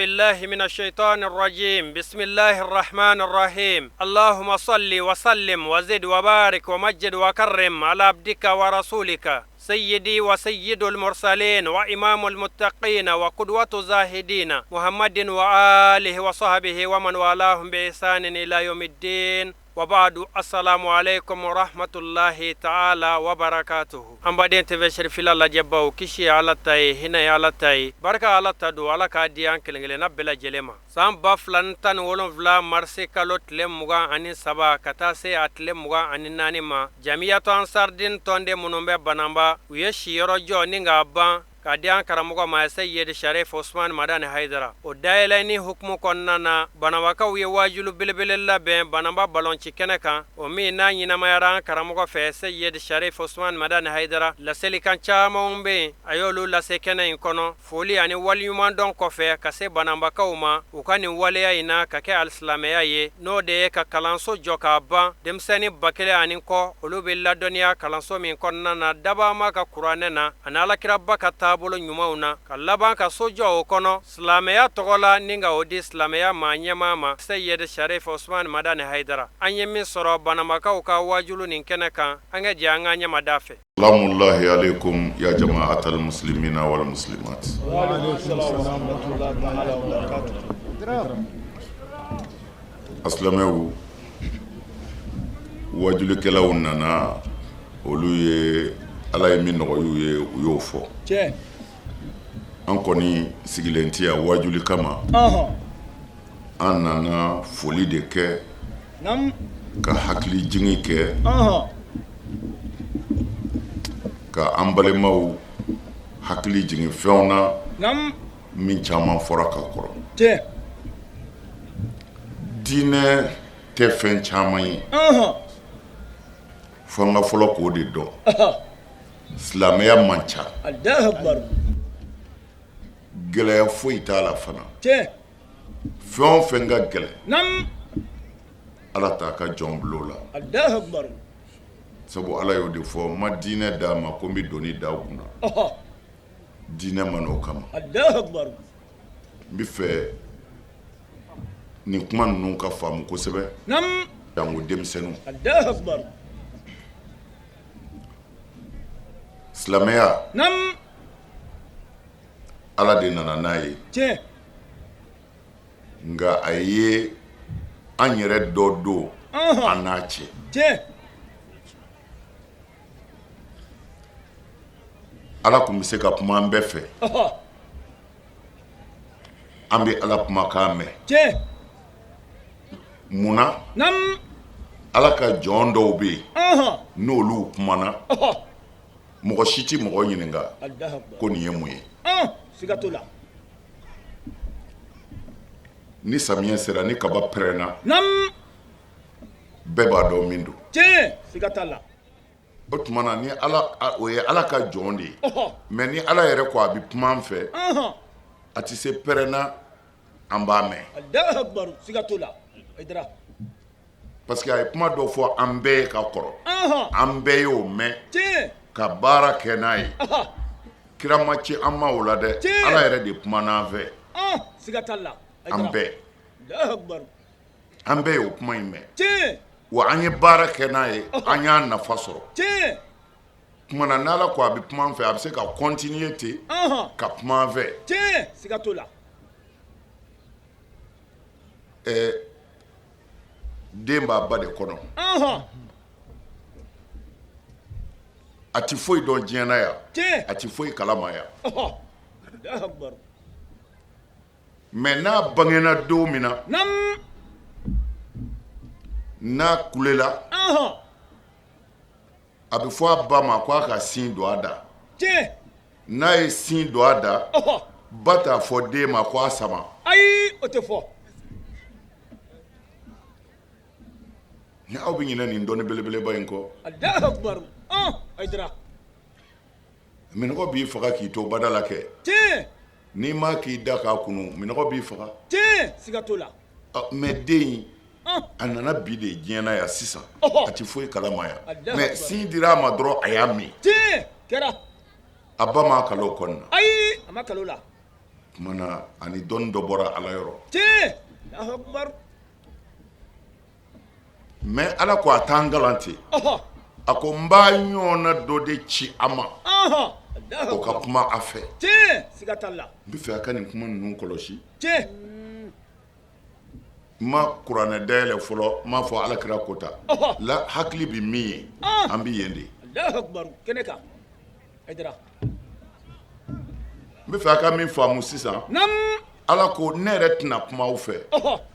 بالله من الشيطان الرجيم. بسم الله الرحمن الرحيم. اللهم صل وسلم وزد وبارك ومجد وكرم على عبدك ورسولك سيدي وسيد المرسلين وإمام المتقين وقدوة الزاهدين محمد وآله وصحبه ومن والاهم بإحسان إلى يوم الدين. وبعد السلام عليكم ورحمة الله تعالى وبركاته. أمبادين تبشر في الله جباو كشي على تاي هنا على تاي بركة على تدو على كاديان كلنا بلا جلما سام بافلان تان ولون فلا مرسي كالوت لم مغا أني سبا كتاسي أتلم مغا أني ناني ما جميع أنصار دين توندي منومبي بنامبا ويشي يرجو نينغا أبان kadian karamugo ma sayyid Sharif Usman Madani Haidara o daylani hukmu konnana banawaka wiye wajulu bilbililla be banamba balon cikene kan o mi na nyina mayaran karamugo fe sayyid Sharif Usman Madani Haidara la selikan chama umbe ayolu la sekene inkono foli ani waliyuman don ko fe kase banamba kawma ukani waliya ina kake alislameya ye no de ka kalanso joka ba demsani bakele ani ko olubilla doniya kalanso min konnana daba ma ka qur'anena anala kirabba ka bolo nyumauna kalaban ka sojo o kono islameya togola ninga odi islameya manyema ma sayyid Sharif Usman Madani Haidara anye min soro banamaka ka wajulu ninkene kan anga janga nya madafe. Salamullahi alaikum ya jama'atal muslimina wal muslimat. Wa alaikum assalam wa rahmatullahi ta'ala wa barakatuh. Aslamewu wajulu kelaw nana olu ye ala ye min nɔgɔyu ye u y'o fɔ an kɔni sigilentiya wajuli kama an nana foli de kɛ ka hakili jigi kɛ ka an balimaw hakili jigi fɛnw na min caman fɔra ka kɔrɔ diinɛ tɛ fɛn caman ye fo an ka fɔlɔ k'o de dɔn silamɛya man ca gɛlɛya foyi t'a la fana fɛn o fɛn ka gɛlɛn ala t'a ka jɔn bulon la sabu ala y'o de fɔ ma diinɛ d'a ma ko n bɛ doni d'aw kunna diinɛ ma n'o kama n bɛ fɛ nin kuma ninnu ka faamu kosɛbɛ jango denmisɛnninw silamɛya ala de nana n'a ye nka a ye an yɛrɛ dɔ don an n'a cɛ ala tun bɛ se ka kuma an bɛɛ fɛ an bɛ ala kumakan mɛn munna ala ka jɔn dɔw bɛ yen n'olu kumana mɔgɔ si tɛ mɔgɔ ɲininka ko nin ye mun ye ni samiyɛ sera ni kaba pɛrɛnna bɛɛ b'a dɔn min don o tuma na ni ala o ye ala ka jɔn de ye mɛ ni ala yɛrɛ ko a bɛ kuma an fɛ a tɛ se pɛrɛnna an b'a mɛn parce que a ye kuma dɔ fɔ an bɛɛ ka kɔrɔ an bɛɛ y'o mɛn ka baara kɛ n'a ye kira ma ci an ma o la dɛ ala yɛrɛ de kuma n'an fɛ an bɛɛ an bɛɛ y'o kuma in mɛn wa an ye baara kɛ n'a ye an y'a nafa sɔrɔ kuma na n'ala ko a bɛ kuma an fɛ a bɛ se ka continuer ten ka kuma an fɛ den b'a ba de kɔnɔ a ti foyi dɔn diɲɛ na yan a ti foyi kalama yan mɛ n'a bangena don min na n'a kulela a bɛ fɔ a ba ma ko a ka sin don a da n'a ye sin don a da ba t'a fɔ den ma ko a sama ayi o tɛ fɔ ni aw bɛ ɲinɛ nin dɔnni belebeleba in kɔ minɔgɔ b'i faga k'i to badala kɛ n'i ma k'i da k'a kunu minɔgɔ b'i faga siga t'o la mɛ den a nana bi de diɲɛ na yan sisan a ti foyi kalama yan mɛ sin dira a ma dɔrɔn a y'a min kɛra a ba m'a kalo o kɔnɔna ayi a ma kalo la kumana ani don dɔ bɔra ala yɔrɔ Allahu akbar mais ala ko a t'an galante a ko n b'a ɲɔgɔnna dɔ de ci a ma o ka kuma a fɛ siga t'a la n bɛ fɛ a ka nin kuma ninnu kɔlɔsi n ma kuranɛ dayɛlɛ fɔlɔ n m'a fɔ alakira ko ta la hakili bɛ min ye an bɛ yen de Allahu akbar kɛnɛ kan Aidara n bɛ fɛ a ka min faamu sisan ala ko ne yɛrɛ tɛna kuma aw fɛ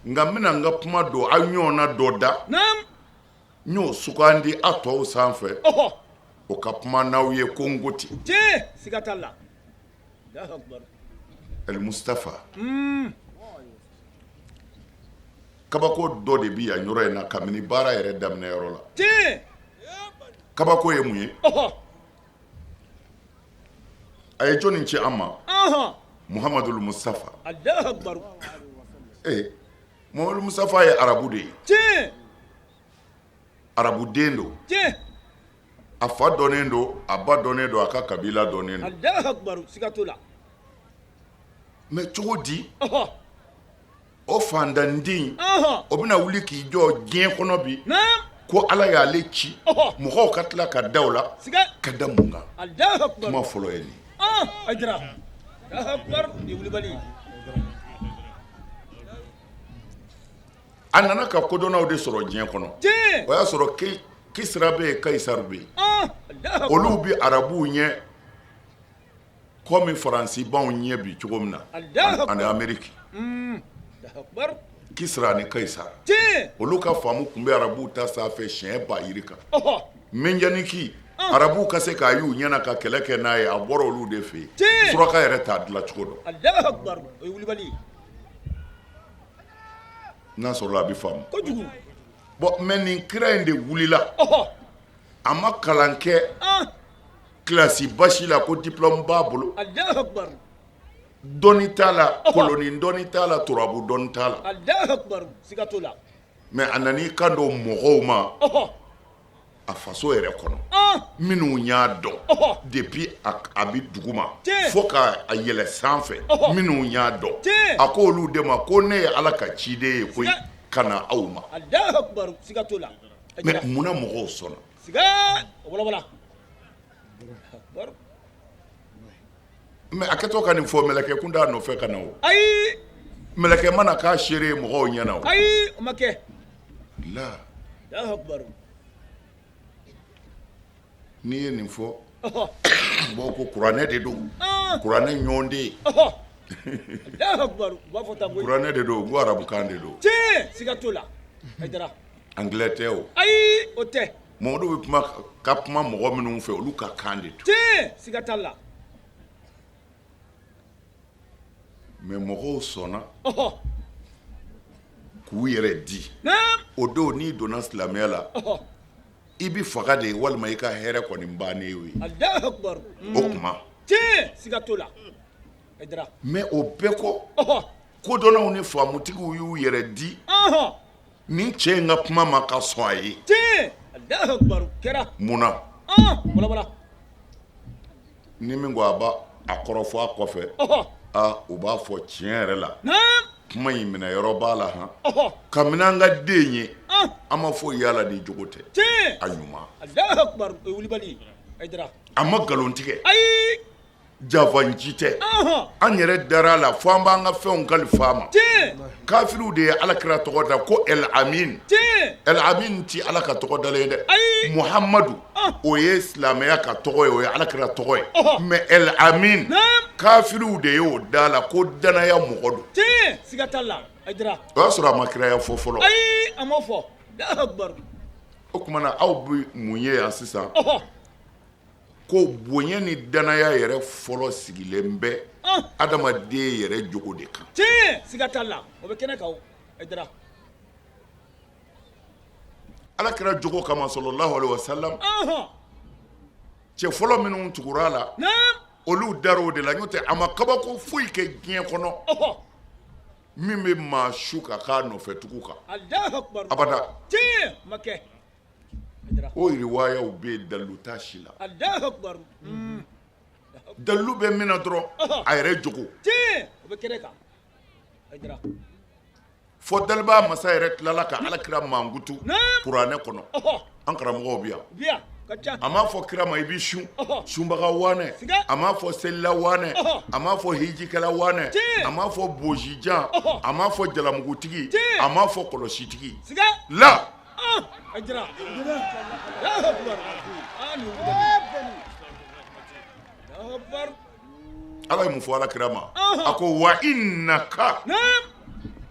nka n bɛna n ka kuma don aw ɲɔgɔnna dɔ da n y'o sugandi a tɔw sanfɛ o ka kuma n'aw ye ko n ko ten siga t'a la Allahu akbar El Mustafa kabako dɔ de bi yan yɔrɔ in na kabini baara yɛrɛ daminɛ yɔrɔ la kabako ye mun ye a ye jɔnni ci an ma Muhammadul Mustafa Allahu akbar Muhammadul Mustafa ye arabu de ye arabu den don a fa dɔnnen don a ba dɔnnen don a ka kabila dɔnnen don Allahu akbar siga t'o la mais cogo di o fandanden o bɛna wuli k'i jɔ diɲɛ kɔnɔ bi ko ala y'ale ci mɔgɔw ka tila ka da o la ka da mun kan Allahu akbar kuma fɔlɔ ye nin Aidara Allahu akbar ni wulibali a nana ka kodɔnnaw de sɔrɔ diɲɛ kɔnɔ o y'a sɔrɔ Kisra bɛ yen Kaisar bɛ yen olu bi arabuw ɲɛ komi faransibaw ɲɛ bi cogo min na ani Ameriki Kisra ni Kaisar olu ka faamu tun bɛ arabuw ta sanfɛ siɲɛ ba yiri kan Menjaniki arabuw ka se k'a y'u ɲɛna ka kɛlɛ kɛ n'a ye a bɔra olu de fɛ yen suraka yɛrɛ t'a dilan cogo dɔn Allahu akbar o ye wulibali n'a sɔrɔ a bɛ faamu kojugu bon mais nin kira in de wulila a ma kalan kɛ kilasi basi la ko diplôme b'a bolo Allahu akbar dɔnni t'a la koloni dɔnni t'a la turabu dɔnni t'a la Allahu akbar siga t'o la mais a nan'i kan don mɔgɔw ma a faso yɛrɛ kɔnɔ minnu y'a dɔn depuis a bi dugu ma fo ka a yɛlɛ sanfɛ minnu y'a dɔn a ko olu de ma ko ne ye ala ka ciden ye koyi ka na aw ma Allahu akbar siga t'o la mais munna mɔgɔw sɔnna siga wala mais a kɛtɔ ka nin fɔ mɛlɛkɛ kun t'a nɔfɛ ka na o ayi mɛlɛkɛ mana k'a seere ye mɔgɔw ɲɛna o ayi o ma kɛ la Allahu akbar n'i ye nin fɔ mɔgɔw ko kuranɛ de don kuranɛ ɲɔgɔn de ye Allahu akbar u b'a fɔ tan koyi kuranɛ de don ko arabukan de don siga t'o la Aidara anglais tɛ o ayi o tɛ Mamadu bɛ ka kuma mɔgɔ minnu fɛ olu ka kan de don siga t'a la mais mɔgɔw sɔnna k'u yɛrɛ di o don n'i donna silamɛya la i bi faga de walima i ka hɛrɛ kɔni bannen y'o ye Allahu akbar o kuma siga t'o la Aidara mais o bɛɛ kɔ kodɔnnaw ni faamutigiw y'u yɛrɛ di nin cɛ in ka kuma ma ka sɔn a ye Allahu akbar kɛra munna wala ni min ko a b'a a kɔrɔfɔ a kɔfɛ u b'a fɔ tiɲɛ yɛrɛ la kuma in minɛ yɔrɔ b'a la han kabini an ka den ye an ma foyi yala ni jogo tɛ a ɲuman Allahu akbar o ye wulibali Aidara a ma nkalon tigɛ ayi jafanji tɛ an yɛrɛ dar'a la fo an b'an ka fɛnw kalifa a ma kafiriw de ye alakira tɔgɔ da ko El Amin El Amin ti ala ka tɔgɔ dalen ye dɛ Muhamadu o ye silamɛya ka tɔgɔ ye o ye alakira tɔgɔ ye mais El Amin kafiriw de y'o da la ko danaya mɔgɔ don siga t'a la Aidara o y'a sɔrɔ a ma kiraya fɔ fɔlɔ ayi a ma fɔ Allahu akbar o kumana aw bɛ mun ye yan sisan ko bonya ni danaya yɛrɛ fɔlɔ sigilen bɛ adamaden yɛrɛ jogo de kan siga t'a la o bɛ kɛnɛ kan o Aidara alakira jogo kama sallallahu alaihi wasallam cɛ fɔlɔ minnu tugura la olu dar'o de la n'o tɛ a ma kabako foyi kɛ diɲɛ kɔnɔ min bɛ maa su ka k'a nɔfɛ tugu kan Allahu akbar abada ma kɛ o riwayaw bɛ yen dalilu t'a si la Allahu akbar dalilu bɛ min na dɔrɔn a yɛrɛ jogo وبكريكا أجرا فدلبا مسايرك لك على كرام مانغوتو قرآن كنو أنكرم غوبيا بيا كتشا أما فو كرام يبيشو شومبغا وانه أما فو سلا وانه أما فو هيجي كلا وانه أما فو بوجيجان أما فو جلامغوتيجي أما فو كولوشيتيجي لا أجرا لا أكبر لا أكبر الله يمفو على كرامة أكو وإنك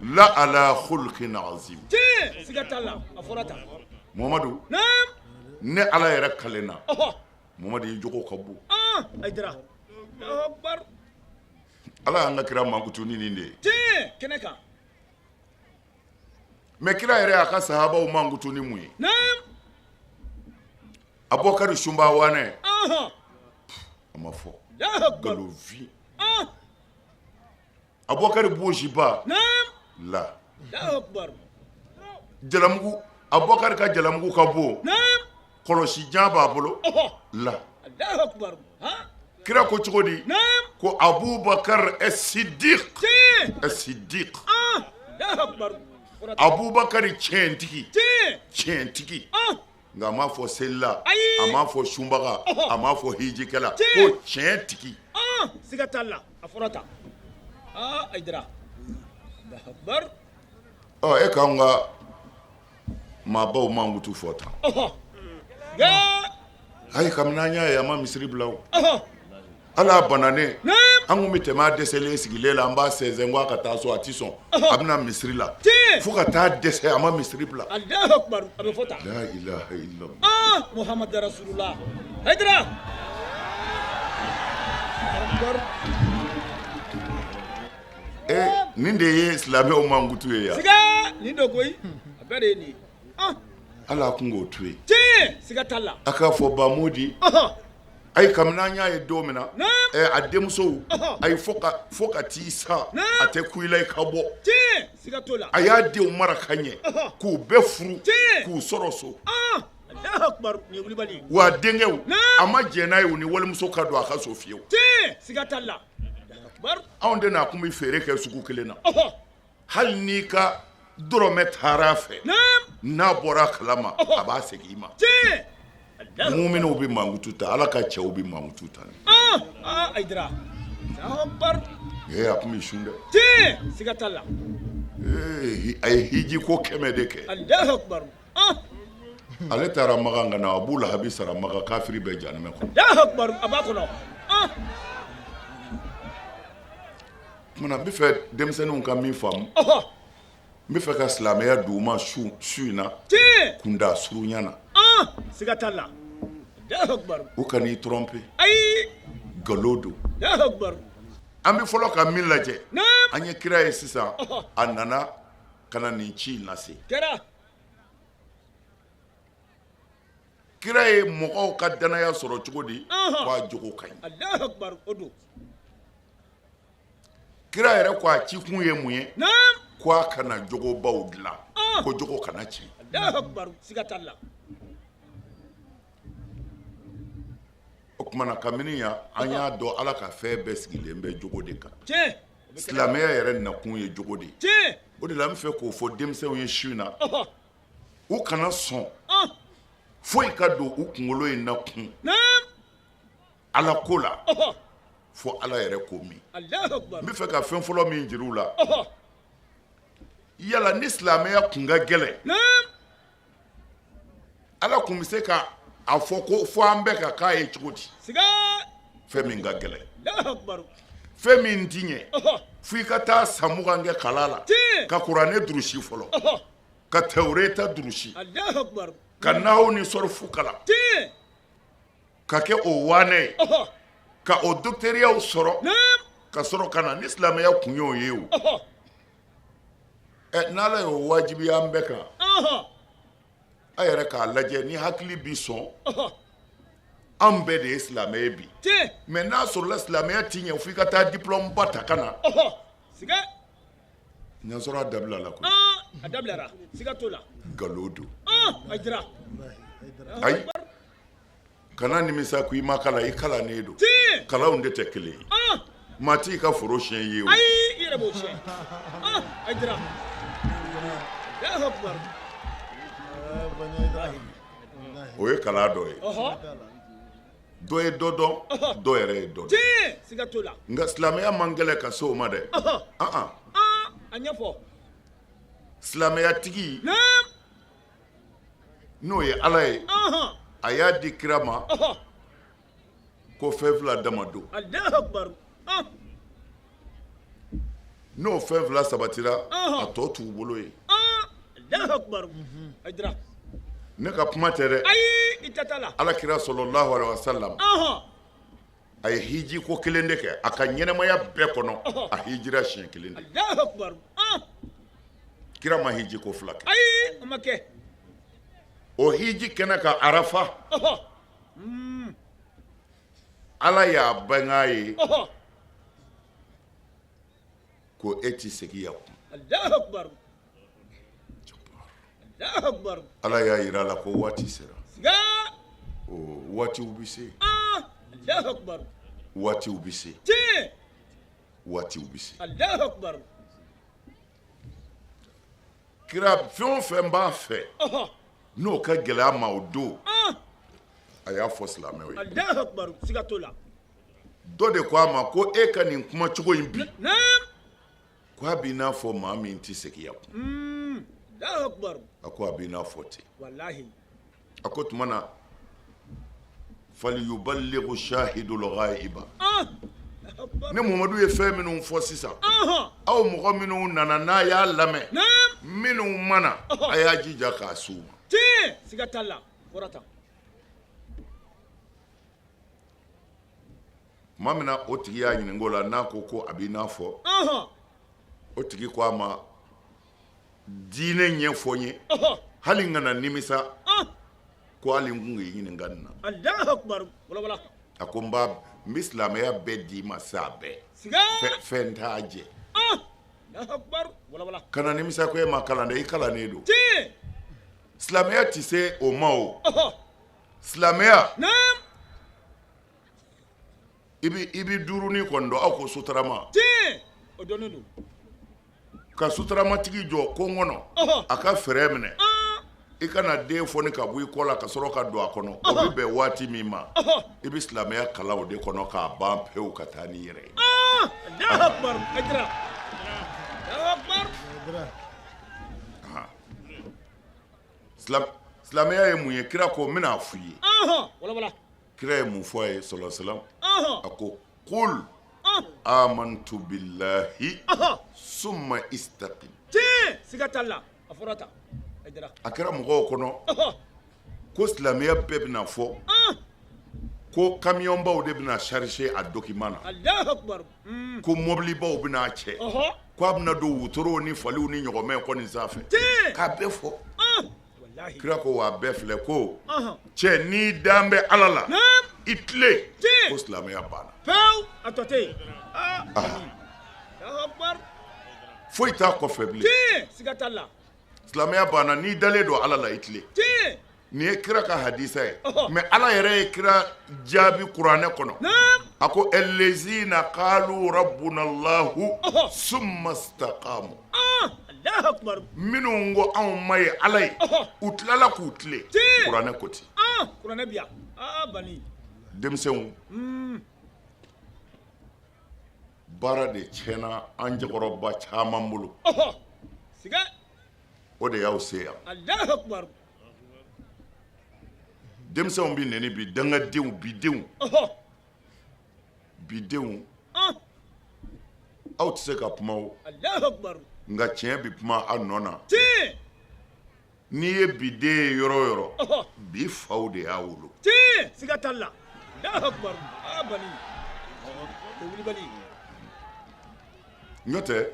لا على خلق عظيم سيجات الله أفراتا محمد نعم ne ala yɛrɛ kalena mamadu ye jogo ka bon أجرا لا أكبر ala y'an ka kira mankutuni nin de ye كنكا mais kira yɛrɛ y'a ka sahabaw mankutuni mun ye نعم abubakari sunba wane a ma fɔ لا أكبر galonfin abubakari boziba نعم la لا أكبر jalamugu abubakari ka jalamugu ka bon نعم kɔlɔsi jan b'a bolo la لا أكبر ها kira ko cogo di نعم ko abubakar as-siddiq as-siddiq لا أكبر abubakari tiɲɛtigi nka a m'a fɔ selila a m'a fɔ sunbaga a m'a fɔ hijikɛla ko tiɲɛtigi سيجات الله أفراتا أجرا لا أكبر e k'an ka maabaw mankutu fɔ tan ayi kabini an y'a ye a ma misiri bila o ala bananen an kun bɛ tɛmɛ a dɛsɛlen sigilen la an b'a sɛnsɛn ko a ka taa so a tɛ sɔn a bɛna misiri la fo ka taa dɛsɛ a ma misiri bila الله أكبر أبي فتا la ilaha illallah محمد رسول الله أجرا أكبر nin de ye silamɛw mankutu ye yan سيجا نيدو كوي أبدي ala kun k'o to yen سيجات الله a k'a fɔ bamodi ayi kabini an y'a ye don min na a denmusow ayi fo ka t'i sa a tɛ ku i la i ka bɔ سيجات الله a y'a denw mara ka ɲɛ k'u bɛɛ furu k'u sɔrɔ so الله أكبر نيولي بالي wa denkɛw a ma jɛn n'a ye u ni walimuso ka don a ka so fiyewu سيجات الله أكبر anw de n'a kun bɛ feere kɛ sugu kelen na hali n'i ka dɔrɔmɛ taara a fɛ n'a bɔra a kalama a b'a segin i ma muminɛw bɛ mankutu ta ala ka cɛw bɛ mankutu ta أجرا أكبر a kun bɛ sun dɛ سيجات الله a ye hiji ko 100 de kɛ الله أكبر ale taara magan ka na a b'u lahabi sara maga kafiri bɛɛ janimɛ kɔnɔ الله أكبر أباكنا kumana n bɛ fɛ denmisɛnninw ka min faamu n bɛ fɛ ka silamɛya d'u ma su in na kunda surunya na سيجات الله الله أكبر u ka n'i tromper أي nkalon don الله أكبر an bɛ fɔlɔ ka min lajɛ نعم an ye kira ye sisan a nana ka na nin ci in lase كرا kira ye mɔgɔw ka danaya sɔrɔ cogo di k'a jogo ka ɲi الله أكبر أدو kira yɛrɛ ko a ci kun ye mun ye نعم ko a kana jogobaw dilan ko jogo kana ci الله أكبر سيجات الله o kumana kabini yan an y'a dɔn ala ka fɛn bɛɛ sigilen bɛ jogo de kan تي silamɛya yɛrɛ nakun ye jogo de ye تي o de la n fɛ k'o fɔ denmisɛnw ye su in na u kana sɔn foyi ka don u kunkolo in na kun نعم ala ko la fo ala yɛrɛ ko min الله أكبر n bɛ fɛ ka fɛn fɔlɔ min jira u la yala ni silamɛya kun ka gɛlɛn نعم ala kun bɛ se ka a fɔ ko fo an bɛɛ ka k'a ye cogo di سيجا fɛn min ka gɛlɛn الله أكبر fɛn min ti ɲɛ fo i ka taa san mugan kɛ kala la ka kuranɛ durusi fɔlɔ ka tawureta durusi الله أكبر ka nahaw ni sɔrɔfu kala تي ka kɛ o waanɛ ye ka o docteuriyaw sɔrɔ نعم ka sɔrɔ ka na ni silamɛya kun y'o ye o n'ala y'o wajibiya an bɛɛ kan a yɛrɛ k'a lajɛ ni hakili bi sɔn an bɛɛ de ye silamɛ ye bi تي mɛ n'a sɔrɔla silamɛya ti ɲɛ fo i ka taa diplôme ba ta ka na سيجا ɲansɔrɔ a dabila la koyi أدبلرا سيجا تولا nkalon don أجرا ayi kana nimisa ko i ma kala i kalannen don تي kalanw de tɛ kelen ye mati ka foro siyɛn ye o. ayi i yɛrɛ b'o siyɛn Aidara Allahu Akbar o ye kala dɔ ye dɔ ye dɔ dɔn dɔ yɛrɛ ye dɔ dɔn tiɲɛ siga t'o la nka silamɛya man gɛlɛn ka se o ma dɛ a ɲɛfɔ silamɛya tigi naam n'o ye ala ye a y'a di kira ma ko fɛn fila dama don Allahu Akbar n'o fɛn fila sabatira a tɔ t'u bolo ye Allahu Akbar Aidara ne ka kuma tɛ dɛ ayi i tata la ala kira sallallahu alaihi wasallam a ye hiji ko kelen de kɛ a ka ɲɛnɛmaya bɛɛ kɔnɔ a hijira siɲɛ kelen de Allahu Akbar kira ma hiji ko fila kɛ ayi o ma kɛ o hiji kɛnɛ ka arafa ala y'a bange ye ko e ti segin yan kun Allahu Akbar Allahu Akbar ala y'a yira a la ko waati sera siga o waatiw bi se Allahu Akbar waatiw bi se tiɲɛ waatiw bi se Allahu Akbar kira fɛn o fɛn b'a fɛ n'o ka gɛlɛya ma o don a y'a fɔ silamɛw ye Allahu Akbar siga t'o la dɔ de ko a ma ko e ka nin kuma cogo in bi naam ko a b'i n'a fɔ maa min tɛ segin yan kun Allahu Akbar a ko a b'i n'a fɔ ten wallahi a ko tuma na falyuballighu shahidul ghaiba ne Mamadu ye fɛn minnu fɔ sisan aw mɔgɔ minnu nana n'a y'a lamɛn minnu mana a y'a jija k'a s'u ma tiɲɛ siga t'a la fɔra tan tuma min na o tigi y'a ɲininka o la n'a ko a b'i n'a fɔ o tigi ko a ma diinɛ ɲɛfɔ n ye hali n kana nimisa ko hali n kun k'i ɲininka nin na Allahu Akbar wala a ko n bɛ silamɛya bɛɛ d'i ma sa bɛɛ siga fɛn t'a jɛ Allahu Akbar wala kana nimisa ko e ma kalan dɛ i kalannen don tiɲɛ silamɛya tɛ se o ma o silamɛya naam i bɛ duurunin kɔni dɔn aw ko sotarama tiɲɛ o dɔnnen don ka sotaramatigi jɔ ko kɔnɔ a ka fɛɛrɛ minɛ i kana den fɔni ka bɔ i kɔ la ka sɔrɔ ka don a kɔnɔ o bɛ bɛn waati min ma i bɛ silamɛya kalan o de kɔnɔ k'a ban pewu ka taa n'i yɛrɛ ye Allahu Akbar Aidara Allahu Akbar silamɛya ye mun ye kira ko n bɛna f'i ye wala kira ye mun fɔ a ye sallallahu a ko qul amantu billahi summa istaqim tiɲɛ siga t'a la a fɔra tan Aidara a kɛra mɔgɔw kɔnɔ ko silamɛya bɛɛ bɛna fɔ ko kamiyɔnbaw de bɛna charger a document na Allahu Akbar ko mobilibaw bɛna cɛ ko a bɛna don wotorow ni faliw ni ɲɔgɔmɛ kɔni sanfɛ k'a bɛɛ fɔ wallahi kira ko wa bɛɛ filɛ ko cɛ n'i dan bɛ ala la i tile ko silamɛya banna pewu a tɔ tɛ yen Allahu Akbar foyi t'a kɔfɛ bilen tiɲɛ siga t'a la silamɛya banna n'i dalen don ala la i tile tiɲɛ nin ye kira ka hadisa ye mais ala yɛrɛ ye kira jaabi kuranɛ kɔnɔ a ko allazina qalu rabbuna allahu summa istaqamu Allahu Akbar minnu ko anw ma ye ala ye u tilala k'u tile kuranɛ ko ten kuranɛ bi yan bani denmisɛnw baara de tiɲɛna an jɛkɔrɔba caman bolo siga o de y'aw se yan Allahu Akbar denmisɛnw bi nɛni bi dangadenw bidenw aw tɛ se ka kuma o Allahu Akbar nka tiɲɛ bi kuma a nɔ na tiɲɛ n'i ye biden ye yɔrɔ o yɔrɔ bi faw de y'a wolo tiɲɛ siga t'a la Allahu Akbar bani o wuli bali n'o tɛ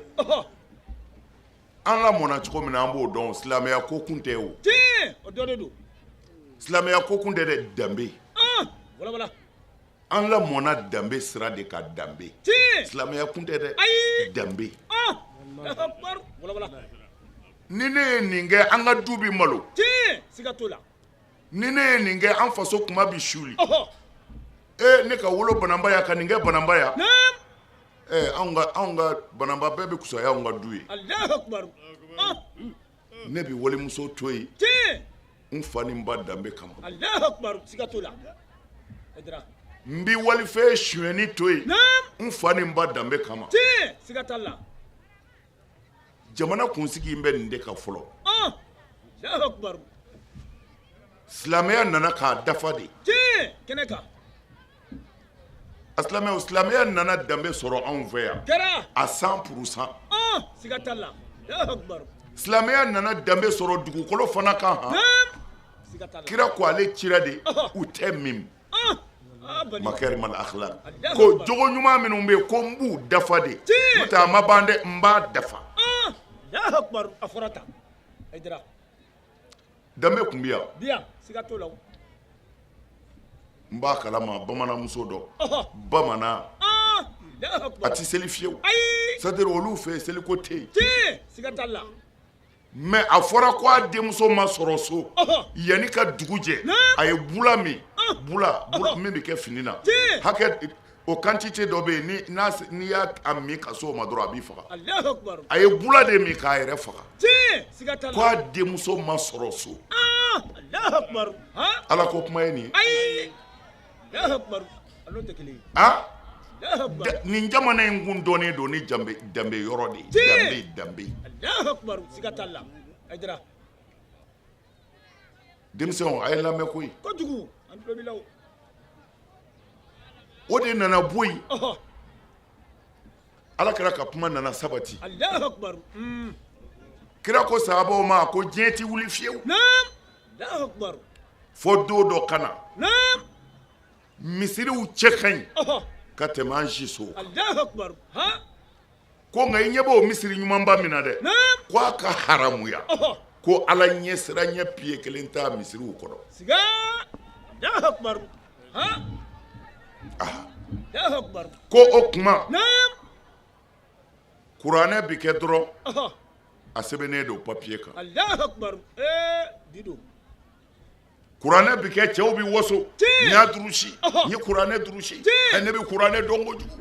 an lamɔna cogo min na an b'o dɔn silamɛya ko kun tɛ o tiɲɛ o dɔnnen don silamɛya ko kun tɛ dɛ danbe wala an lamɔna danbe sira de ka danbe tiɲɛ silamɛya kun tɛ dɛ danbe Allahu Akbar wala ni ne ye nin kɛ an ka du bi malo tiɲɛ siga t'o la ni ne ye nin kɛ an faso kuma bi suli ne ka wolo bananbaya ka nin kɛ bananbaya anw ka bananba bɛɛ bɛ kusaya anw ka du ye. Allahu akbar. Ne bi walimuso to yen. Tiɲɛ. N fa ni n ba danbe kama. Allahu akbar. Siga t'o la. Aidara. N bi walifɛn suyɛni to yen. Naam. N fa ni n ba danbe kama. Tiɲɛ. Siga t'a la. Jamana kunsigi in bɛ nin de ka fɔlɔ. Allahu akbar. Silamɛya nana k'a dafa de. Tiɲɛ. Kɛnɛ kan. Silamɛya nana danbe sɔrɔ anw fɛ yan. Kɛra. A 100%. Siga t'a la. Allahu akbar. Silamɛya nana danbe sɔrɔ dugukolo fana kan han. Siga t'a la. Kira ko ale cira de u tɛ min. Makarimal akhlaq. Ko jogo ɲuman minnu bɛ yen ko n b'u dafa de. N'o tɛ a ma ban dɛ n b'a dafa. Allahu akbar. A fɔra tan. Aidara. Danbe tun bɛ yan. Bi yan. Siga t'o la. N b'a kalama bamananmuso dɔ. Bamanan. A tɛ seli fiyewu. C'est-à-dire olu fɛ yen seliko tɛ yen. Tiɲɛ. Siga t'a la. Mais a fɔra ko a denmuso ma sɔrɔ so yanni ka dugu jɛ a ye bula min bula min bɛ kɛ fini na hakɛ o quantité dɔ bɛ yen n'i y'a min ka so o ma dɔrɔn a b'i faga. Allahu akbar. A ye bula de min k'a yɛrɛ faga. Tiɲɛ. Siga t'a la. Ko a denmuso ma sɔrɔ so. Allahu akbar. Ala ko kuma ye nin ye. Ayi. Allahu akbar. Alo tɛ kelen ye. Allahu akbar. Nin jamana in kun dɔnnen don ni danbe yɔrɔ de ye. Danbe. Allahu akbar. Siga t'a la. Aidara. Denmisɛnw a ye lamɛn koyi. Kojugu. An tulo b'i la o. O de nana bɔ yen. Ala kɛra ka kuma nana sabati. Allahu akbar. Kira ko sahabaw ma ko diɲɛ ti wuli fiyewu. Naam. Allahu akbar. Fo don dɔ ka na. Naam. Misiriw cɛ ka ɲi ka tɛmɛ an si so. Allahu akbar. Ko nka i ɲɛ b'o misiri ɲumanba min na dɛ. Ko a ka haramuya. Ko Ala ɲɛ sira ɲɛ piye kelen t'a misiriw kɔrɔ. Siga. Allahu akbar. Allahu akbar. Ko o kuma. Naam. Kuranɛ bi kɛ dɔrɔn a sɛbɛnnen don papiye kan. Allahu akbar. Dido. Kuranɛ bi kɛ cɛw bi waso. N y'a durusi. N ye kuranɛ durusi. Ne bɛ kuranɛ dɔn kojugu.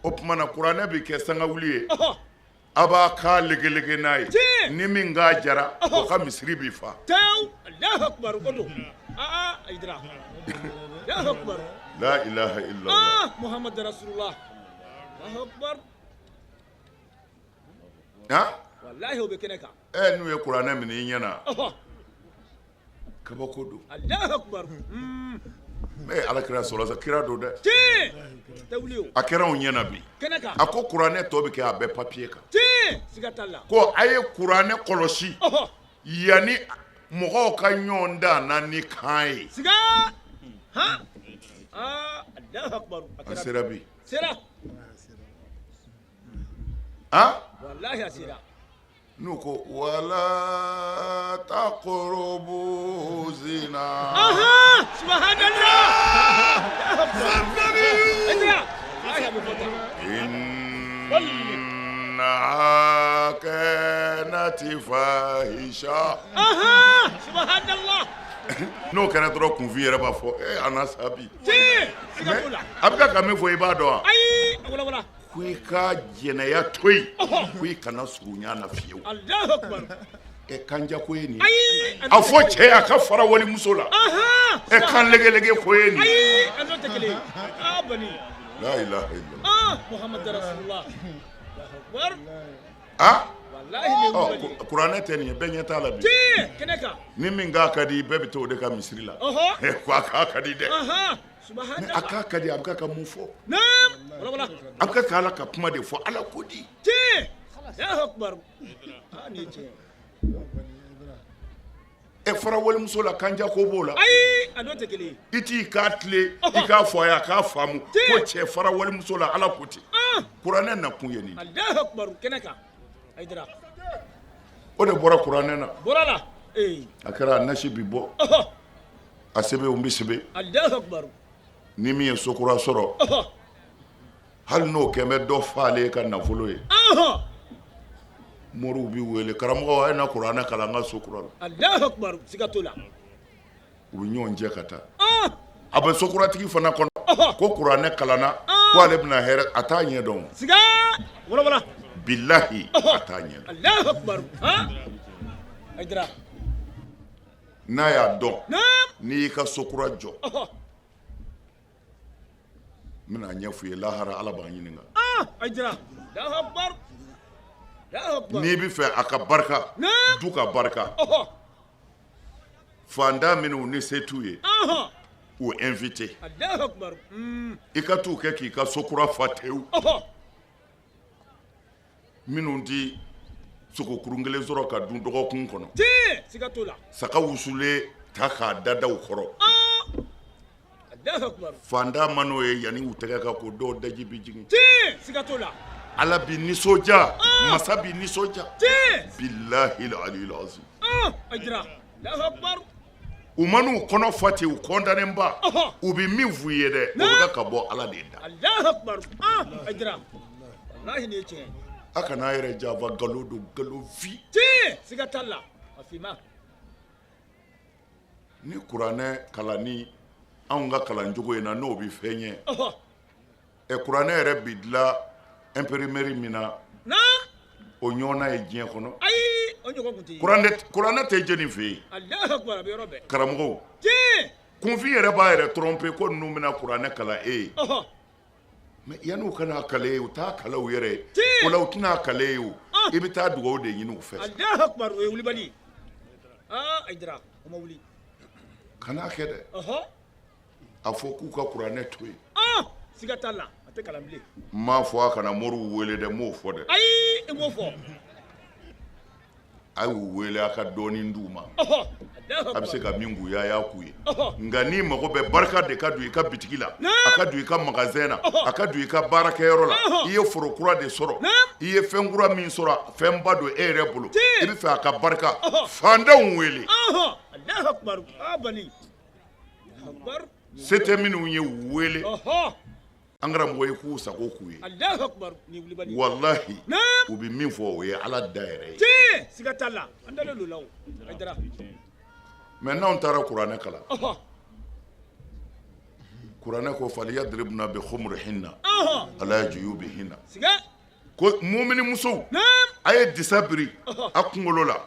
O tuma na kuranɛ bi kɛ sangawuli ye. A b'a ka legelege n'a ye. Ni min k'a jara o ka misiri bi fa. Tew. Allahu akbar. O don. Aidara. Allahu akbar. La ilaha illallah. Muhammad Rasulullah. Allahu akbar. Wallahi o bɛ kɛnɛ kan. N'u ye kuranɛ minɛ i ɲɛna. Kabako don. Allahu akbar. Ala kira sɔrɔ sa kira don dɛ. Tiɲɛ. Tɛ wuli o. A kɛra anw ɲɛna bi. Kɛnɛ kan. A ko kuranɛ tɔ bɛ kɛ a bɛɛ papiye kan. Tiɲɛ. Siga t'a la. Ko a ye kuranɛ kɔlɔsi. Yanni mɔgɔw ka ɲɔgɔn dan na ni kan ye. Siga. Allahu akbar. A sera bi. Sera. Wallahi a sera. N'u ko wala taqrabu zina. Subhanallah. Innaha kanat fahisha. Subhanallah. N'o kɛra dɔrɔn kunfin yɛrɛ b'a fɔ a na sa bi. A bɛ ka min fɔ i b'a dɔn wa? Ayi. Wala. Ko i ka jɛnɛya to yen ko i kana surunya na fiyewu. Allahu akbar. Kanja ko ye nin ye. A fɔ cɛ a ka fara walimuso la. Kan legelege ko ye nin ye. Ayi. An tɛ kelen. Bani. La ilaha illallah. Muhammad Rasulullah. Allahu akbar. Wallahi. Kuranɛ tɛ nin ye bɛɛ ɲɛ t'a la bi. Tiɲɛ. Kɛnɛ kan. Ni min k'a ka di bɛɛ bɛ to o de ka misiri la. Ko a k'a ka di dɛ. A k'a ka di a bɛ ka mun fɔ. Wala. A bɛ ka Ala ka kuma de fɔ Ala ko di. Tiɲɛ. Allahu akbar. Ni tiɲɛ. Fara walimuso la kanja ko b'o la. Ayi. A n'o tɛ kelen ye. I t'i k'a tile i k'a fɔ a ye a k'a faamu ko cɛ fara walimuso la Ala ko ten. Kuranɛ na kun ye nin. Allahu akbar. Kɛnɛ kan. Aidara. O de bɔra kuranɛ na. Bɔra la. A kɛra a nasi bi bɔ. A sɛbɛnw bɛ sɛbɛn. Allahu akbar. Ni min ye sokura sɔrɔ. Hali n'o kɛn bɛ dɔ f'ale ka nafolo ye. Moriw bi wele karamɔgɔ a ye na kuranɛ kalan an ka sokura la. Allahu akbar. Siga t'o la. U bɛ ɲɔgɔn jɛ ka taa. A bɛ sokuratigi fana kɔnɔ ko kuranɛ kalanna ko ale bɛna hɛrɛ a t'a ɲɛ dɔn siga wala billahi a t'a ɲɛ dɔn Allahu akbar Aïdara n'a y'a dɔn n'i y'i ka sokura jɔ n bɛna ɲɛ f'u ye lahara ala b'an ɲininka Aïdara Allahu akbar n'i bɛ fɛ a ka barika du ka barika fantan minnu ni se t'u ye u invité Allahu akbar i ka t'u kɛ k'i ka sokura fa tewu minnu ti sogokurun kelen sɔrɔ ka dun dɔgɔkun kɔnɔ siga t'o la saga wusulen ta k'a dada u kɔrɔ Allahu akbar fantan ma n'o ye yanni u tɛgɛ ka ko dɔw daji bi jigin siga t'o la ala bi nisɔndiya masa bi nisɔndiya billahi aliyul azim Aïdara Allahu akbar u man'u kɔnɔ fa ten u kɔntannen ba u bɛ min f'u ye dɛ o bɛ ka bɔ ala de da Allahu akbar Aïdara wallahi ne tiɲɛ a kana yɛrɛ janfa nkalon don nkalon fi siga t'a la a finma ni kuranɛ kalanni anw ka kalancogo in na n'o bɛ fɛn ɲɛ kuranɛ yɛrɛ bi dilan imprimerie min na o ɲɔgɔnna ye diɲɛ kɔnɔ ayi o ɲɔgɔn kun tɛ kuranɛ tɛ jeni fɛ yen Allahu akbar a bɛ yɔrɔ bɛɛ karamɔgɔw kunfin yɛrɛ b'a yɛrɛ tromper ko ninnu bɛna kuranɛ kalan e ye mais yanni u kana kalan ye u t'a kalan u yɛrɛ o la u tɛna kalan ye o i bɛ taa dugawu de ɲini u fɛ Allahu akbar o ye wulibali Aïdara o ma wuli kana kɛ dɛ a fɔ k'u ka kuranɛ to yen siga t'a la a tɛ kalan bilen n m'a fɔ a kana moriw wele dɛ n m'o fɔ dɛ ayi i m'o fɔ a y'u wele a ka dɔɔnin d'u ma a bɛ se ka min k'u ye a y'a k'u ye nka n'i mago bɛ barika de ka don i ka bitigi la a ka don i ka magasin na a ka don i ka baarakɛyɔrɔ la i ye foro kura de sɔrɔ i ye fɛn kura min sɔrɔ fɛnba don e yɛrɛ bolo i bɛ fɛ a ka barika fantanw wele Allahu akbar bani se tɛ minnu ye wele an karamɔgɔ ye k'u sago k'u ye Allahu akbar ni wulibali wallahi u bɛ min fɔ o ye ala da yɛrɛ ye siga t'a la an dalen don la o Aïdara mais n'anw taara kuranɛ kalan kuranɛ ko faliyadribna bi khumurihinna ala juyubihinna siga ko mumini musow a ye disa biri a kunkolo la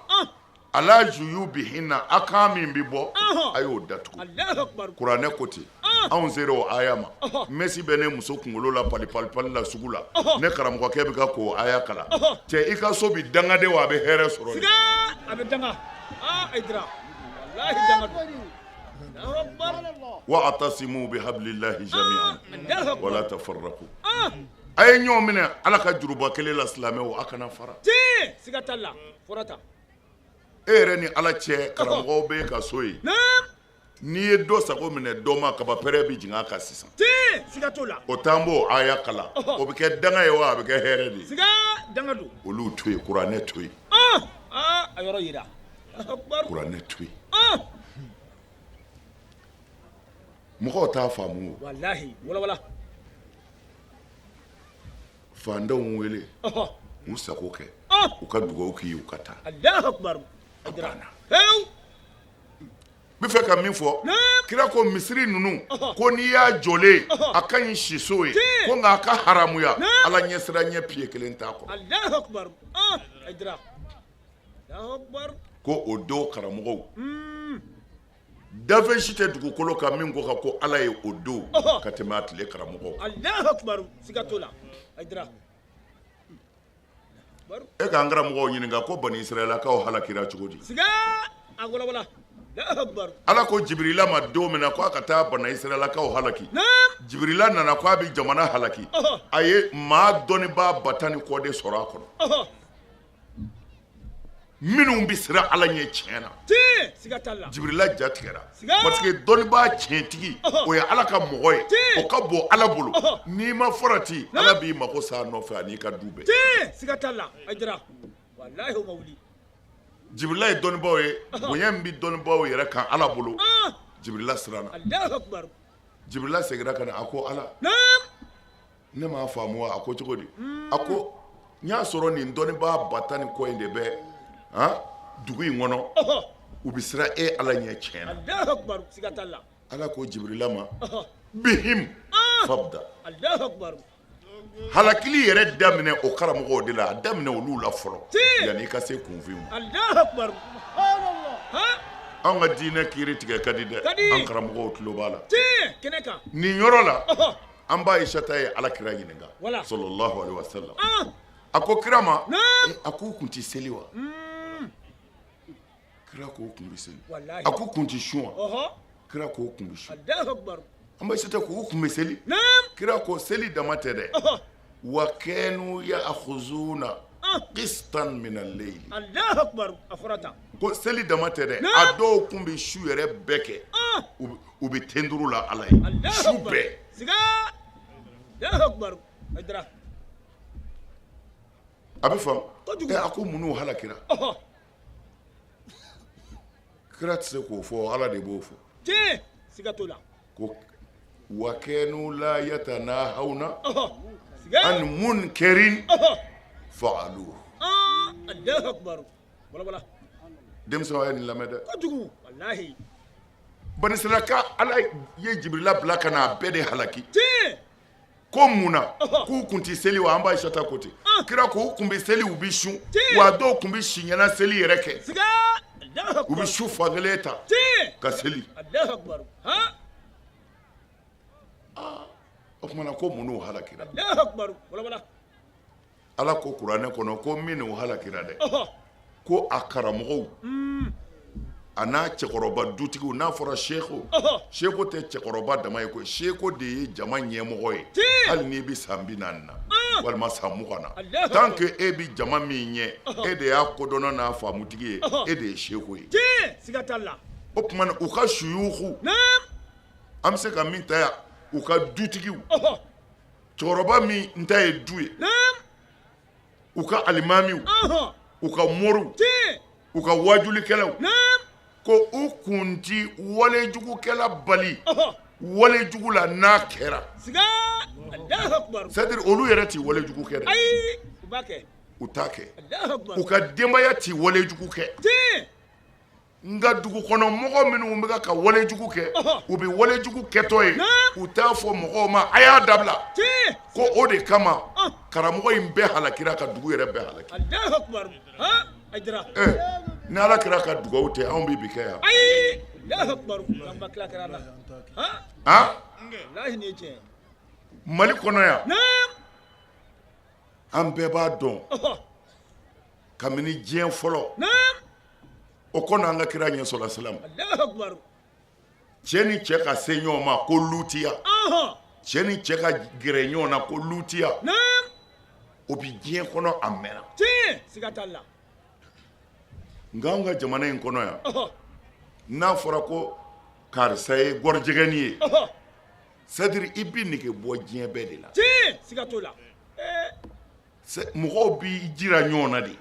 ala juyubihinna a kan min bɛ bɔ a y'o datugu Allahu akbar kuranɛ ko ten anw sera o aya ma mesi bɛ ne muso kunkolo la pali la sugu la ne karamɔgɔkɛ bɛ ka k'o aya kalan cɛ i ka so bi danga de wa a bɛ hɛrɛ sɔrɔ siga a bɛ danga Aïdara wallahi danga don Allahu akbar wa atasimu bihablillahi jami'an wala tafarraqu a ye ɲɔgɔn minɛ ala ka juruba kelen la silamɛw a kana fara siga t'a la fɔrata e yɛrɛ ni ala cɛ karamɔgɔw bɛ ka so ye n'i ye dɔ sago minɛ dɔ ma kaba pɛrɛ bɛ jigin a kan sisan siga t'o la o t'an b'o aya kalan o bɛ kɛ danga ye wa a bɛ kɛ hɛrɛ de ye siga danga don olu to yen kuranɛ to yen a yɔrɔ yira kuranɛ to yen mɔgɔw t'a faamu o wallahi walawala fantanw wele u sago kɛ u ka dugawu k'i ye u ka taa Allahu akbar Aïdara n bɛ fɛ ka min fɔ kira ko misiri ninnu ko n'i y'a jɔlen a ka ɲi si so ye ko nka a ka haramuya ala ɲɛsira ɲɛ piye kelen t'a kɔrɔ Allahu akbar Aïdara Allahu akbar ko o don karamɔgɔw dafɛn si tɛ dugukolo kan min ko ka ko ala ye o don ka tɛmɛ a tile karamɔgɔw kan Allahu akbar siga t'o la Aïdara e k'an karamɔgɔw ɲininka ko bani israɛlakaw halakira cogo di siga a walawala Allahu akbar ala ko jibirila ma don min na ko a ka taa bani israɛlakaw halaki jibirila nana ko a bɛ jamana halaki a ye maa dɔnnibaa ba tan ni kɔ de sɔrɔ a kɔnɔ minnu bɛ siran ala ɲɛ tiɲɛ na siga t'a la jibirila ja tigɛra parce que dɔnnibaa tiɲɛtigi o ye ala ka mɔgɔ ye o ka bon ala bolo n'i ma farati ala b'i mago sa nɔfɛ an'i ka du bɛɛ siga t'a la Aïdara wallahi o ma wuli jibirila ye dɔnnibaaw ye bonya min bɛ dɔnnibaaw yɛrɛ kan ala bolo jibirila siranna Allahu akbar jibirila seginna ka na a ko ala ne m'a faamu wa a ko cogo di a ko n y'a sɔrɔ nin dɔnnibaa ba tan ni kɔ in de bɛ dugu in kɔnɔ u bɛ siran e ala ɲɛ tiɲɛ na Allahu akbar siga t'a la ala ko jibirila ma bihim fabda Allahu akbar halakili yɛrɛ daminɛ o karamɔgɔw de la a daminɛ olu la fɔlɔ yanni I ka se kunfin ma Allahu akbar an ka diinɛ kiiri tigɛ ka di dɛ an karamɔgɔw tulo b'a la kɛnɛ kan nin yɔrɔ la an ba Aishata ye alakira ɲininka Wala. sallallahu alaihi wasallam a ko kira ma a k'u kun tɛ seli wa kira ko u kun bɛ seli Wallahi. a k'u kun tɛ sun wa kira ko u kun bɛ sun Allahu akbar an ba Aishata ko u kun bɛ seli kira ko seli dama tɛ dɛ wa kanu ya'khuzuna qistan min al-layl Allahu akbar afrata ko seli dama tɛ dɛ a dɔw kun bɛ su yɛrɛ bɛɛ kɛ u bɛ tenduru la ala ye Allahu su akbar bɛɛ siga Allahu akbar adra a bɛ faamu a ko mun n'u halakira kira tɛ se k'o fɔ ala de b'o fɔ siga to la ko wa kanu la yatanahawna siga an munkarin fa'aluhu Allahu akbar wala wala denmisɛnw ye nin lamɛn dɛ kojugu wallahi banisalaka ala ye Jibrila bila ka na a bɛɛ de halaki ko mun na k'u kun tɛ seli wa an b'a Aishata ko ten kira ko u kun bɛ seli u bɛ sun wa dɔw kun bɛ si ɲɛna seli yɛrɛ kɛ siga Allahu u bɛ akbar su fankelen ta ka seli Allahu akbar o kumana ko mun n'u halakira Allahu akbar wala wala ala ko kuranɛ kɔnɔ ko min n'u halakira dɛ ko a karamɔgɔw a n'a cɛkɔrɔba dutigiw n'a fɔra seko tɛ cɛkɔrɔba dama ye koyi seko de ye jama ɲɛmɔgɔ ye hali n'i bɛ san 40 na walima san 20 na tant que e bɛ jama min ɲɛ e de y'a kodɔnna n'a faamutigi ye e de ye seko ye siga t'a la o kumana u ka suyuku an bɛ se ka min ta yan u ka dutigiw cɛkɔrɔba min ta ye du ye u ka alimamiw u ka moriw u ka wajulikɛlaw ko u kun ti walejugukɛla bali walejugu la n'a kɛra siga Allahu akbar c'est à dire olu yɛrɛ ti walejugu kɛ dɛ ayi u b'a kɛ u t'a kɛ Allahu akbar u ka denbaya ti walejugu kɛ nka dugu kɔnɔ mɔgɔ minnu bɛ ka walejugu kɛ u bɛ walejugu kɛtɔ ye u t'a fɔ mɔgɔw ma a y'a dabila ko o de kama karamɔgɔ in bɛɛ halakira ka dugu yɛrɛ bɛɛ halaki Allahu akbar ajra ni ala kira ka dugawu tɛ anw bɛ bi kɛ yan ayi Allahu akbar an ba kila kɛra la wallahi ne tiɲɛ Mali kɔnɔ yan an bɛɛ b'a dɔn kabini diɲɛ fɔlɔ o kɔnɔ an ka kira ɲɛ sɔrɔ silam Allahu akbar cɛ ni cɛ ka se ɲɔgɔn ma ko lutiya cɛ ni cɛ ka gɛrɛ ɲɔgɔn na ko lutiya o bi diɲɛ kɔnɔ a mɛnna siga t'a la nka an ka jamana in kɔnɔ yan n'a fɔra ko karisa ye gɔrijɛgɛni ye c'est à dire i bɛ nege bɔ diɲɛ bɛɛ de la siga t'o la mɔgɔw b'i jira ɲɔgɔn na de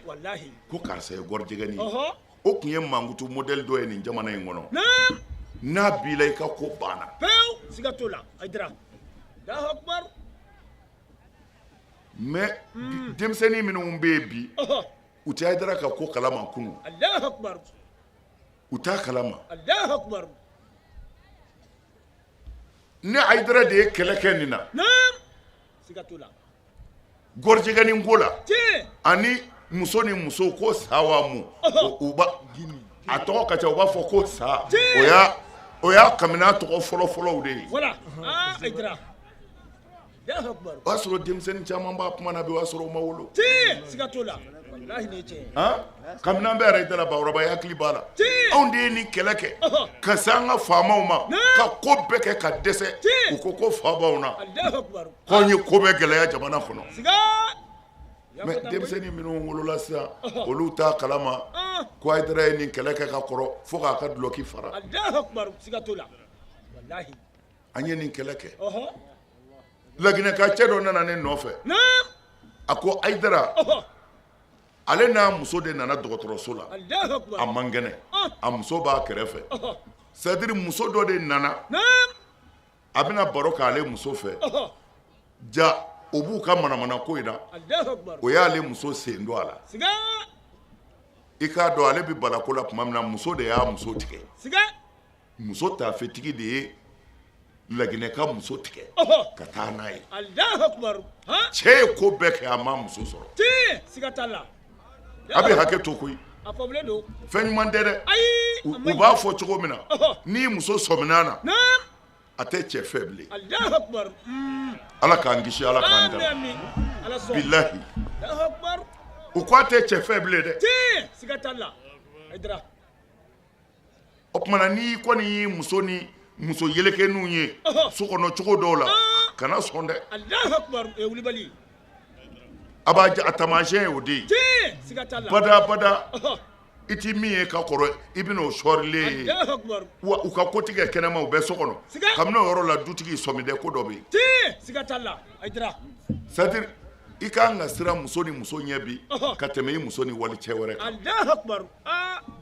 wallahi ko karisa ye gɔrijɛgɛni ye o tun ye mankutu modèle dɔ ye nin jamana in kɔnɔ n'a b'i la i ka ko banna pewu siga t'o la ajira Allahu akbar mais denmisɛnnin minnu bɛ yen bi u tɛ Hayidara ka ko kalama kunu Allahu akbar u t'a kalama Allahu akbar ni Hayidara de ye kɛlɛ kɛ nin na siga t'o la gɔrijɛgɛni ko la ani muso ni muso ko sawamu u ba a tɔgɔ ka ca u b'a fɔ ko sa o y'a kamina tɔgɔ fɔlɔ-fɔlɔw de ye voilà ajira Allahu akbar o y'a sɔrɔ denmisɛnnin caman b'a kuma na bi o y'a sɔrɔ o ma wolo siga t'o la wallahi ne tiɲɛ kabini an bɛ Hayidara bakɔrɔba ye hakili b'a la anw de ye nin kɛlɛ kɛ ka se an ka faamaw ma ka ko bɛɛ kɛ ka dɛsɛ u ko fa b'anw na Allahu akbar k'anw ye ko bɛɛ gɛlɛya jamana kɔnɔ siga mais denmisɛnnin minnu wolola sisan olu t'a kalama ko Hayidara ye nin kɛlɛ kɛ ka kɔrɔ fo k'a ka duloki fara Allahu akbar siga t'o la wallahi an ye nin kɛlɛ kɛ laginɛka cɛ dɔ nana ne nɔfɛ a ko Hayidara ale n'a muso de nana dɔgɔtɔrɔso la a man kɛnɛ a muso b'a kɛrɛfɛ c'est à dire muso dɔ de nana a bɛna baro k'ale muso fɛ ja o b'u ka manamana ko in na o y'ale muso sen don a la i k'a dɔn ale bɛ balako la tuma min na muso de y'a muso tigɛ muso taafetigi de ye laginɛ ka muso tigɛ ka taa n'a ye Allahu akbar cɛ ye ko bɛɛ kɛ a ma muso sɔrɔ ti siga t'a la a bɛ hakɛ to koyi a fɔbilen don fɛn ɲuman tɛ dɛ ayi u b'a fɔ cogo min na n'i muso sɔmin'a na naam a tɛ cɛ fɛ bilen Allahu akbar ala k'an kisi ala k'an dara amin ala sɔn bilahi Allahu akbar u ko a tɛ cɛ fɛ bilen dɛ ti siga t'a la Aidara o tumana n'i kɔni y'i muso ni muso yelekɛninw ye so kɔnɔ cogo dɔw la kana sɔn dɛ Allahu akbar wulibali a b'a a taamasiyɛn ye o de ye ti siga t'a la bada i ti min ye ka kɔrɔ i bɛna o sɔrilen ye Allahu akbar wa u ka kotigɛ kɛnɛma u bɛ so kɔnɔ Siga. kabini o yɔrɔ la dutigi sɔmi dɛ ko dɔ bɛ yen ti siga t'a la Aidara c'est-à-dire i kan ka siran muso ni muso ɲɛ bi ka tɛmɛ i muso ni wali cɛ wɛrɛ kan Allahu akbar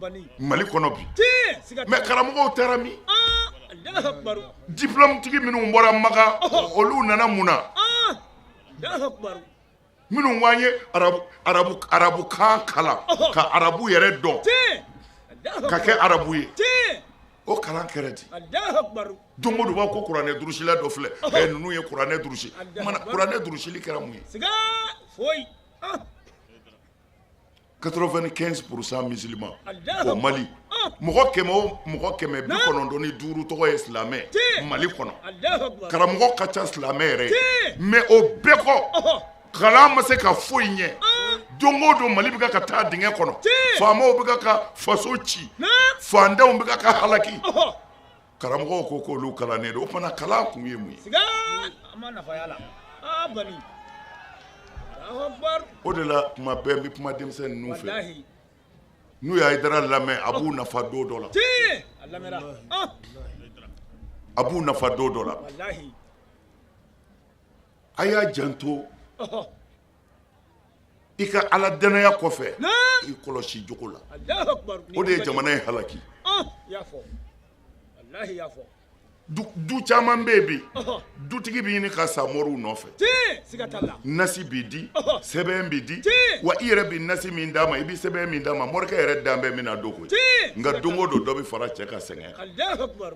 bani mali kɔnɔ bi ti siga t'a mais la karamɔgɔw taara min Allahu akbar diplôme tigi minnu bɔra Makan olu nana mun na Allahu akbar minnu k'an ye arabu kan kalan ka arabu yɛrɛ dɔn ti Allahu ka akbar kɛ arabu ye ti o kalan kɛra di Allahu akbar don o don b'a ko kuranɛ durusila dɔ filɛ ninnu ye kuranɛ durusi mana kuranɛ durusili kɛra mun ye siga foyi 95% musulman Allahu o Mali mɔgɔ kɛmɛ o mɔgɔ kɛmɛ 95 tɔgɔ ye silamɛ Mali kɔnɔ Allahu akbar karamɔgɔ ka ca silamɛ yɛrɛ ye mais o bɛɛ kɔ kalan ma se ka foyi ɲɛ don o don Mali bɛ ka taa dingɛ kɔnɔ faamaw bɛ ka faso ci fandenw bɛ ka halaki karamɔgɔw ko k'olu kalannen don o fana kalan kun ye mun ye siga a ma nafa y'a la bani Allahu akbar o de la kuma bɛɛ n bɛ kuma denmisɛn ninnu fɛ wallahi n'u y'a Aidara lamɛn a b'u nafa don dɔ la ti a lamɛra a b'u nafa don dɔ la wallahi a y'a janto i ka ala danaya kɔfɛ i kɔlɔsi jogo la Allahu akbar o de ye jamana in halaki y'a fɔ wallahi y'a fɔ du caman bɛ yen bi dutigi bɛ ɲini ka sa mɔriw nɔfɛ ti siga t'a la nasi b'i di sɛbɛn b'i di wa i yɛrɛ bɛ nasi min d'a ma i bɛ sɛbɛn min d'a ma morikɛ yɛrɛ dan bɛ min na don koyi nka don o don dɔ bɛ fara cɛ ka sɛgɛn kan Allahu akbar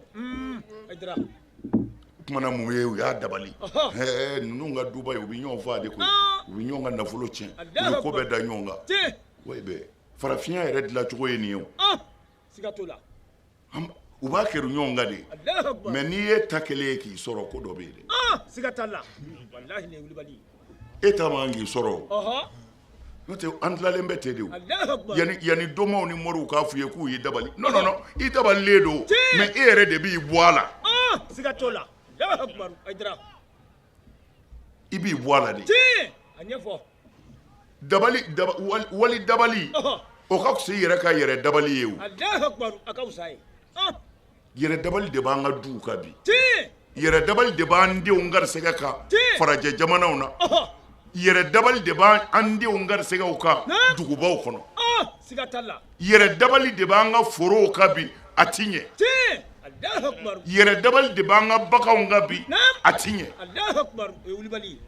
Aidara o tumana mun ye u y'a dabali ninnu ka duba ye u bɛ ɲɔgɔn faa de koyi u bɛ ɲɔgɔn ka nafolo tiɲɛ u bɛ ko bɛɛ da ɲɔgɔn kan ti wa bɛ farafinya yɛrɛ dilancogo ye nin ye o siga t'o la u b'a kɛru ɲɔgɔn kan de Allahu akbar mais n'i ye ta kelen ye k'i sɔrɔ ko dɔ bɛ yen dɛ siga t'a la wallahi ne wulibali e ta man k'i sɔrɔ n'o tɛ an tilalen bɛ ten de o Allahu akbar yanni dɔnbaw ni mɔriw k'a f'i ye k'u y'i dabali non i dabalilen don mais e yɛrɛ de b'i bɔ a la siga t'o la Allahu akbar Aidara i b'i bɔ a la de ti a ɲɛfɔ wali dabali o ka fisa i yɛrɛ ka yɛrɛ dabali ye o Allahu akbar a ka fisa ye yɛrɛ dabali de b'an ka duw kan bi ti yɛrɛ dabali de b'an denw garisɛgɛ kan farajɛ jamanaw na yɛrɛ dabali de b'an denw garisɛgɛw kan dugubaw kɔnɔ siga t'a la yɛrɛ dabali de b'an ka forow kan bi a ti ɲɛ ti Allahu akbar yɛrɛ dabali de b'an ka baganw kan bi a ti ɲɛ Allahu akbar o ye wulibali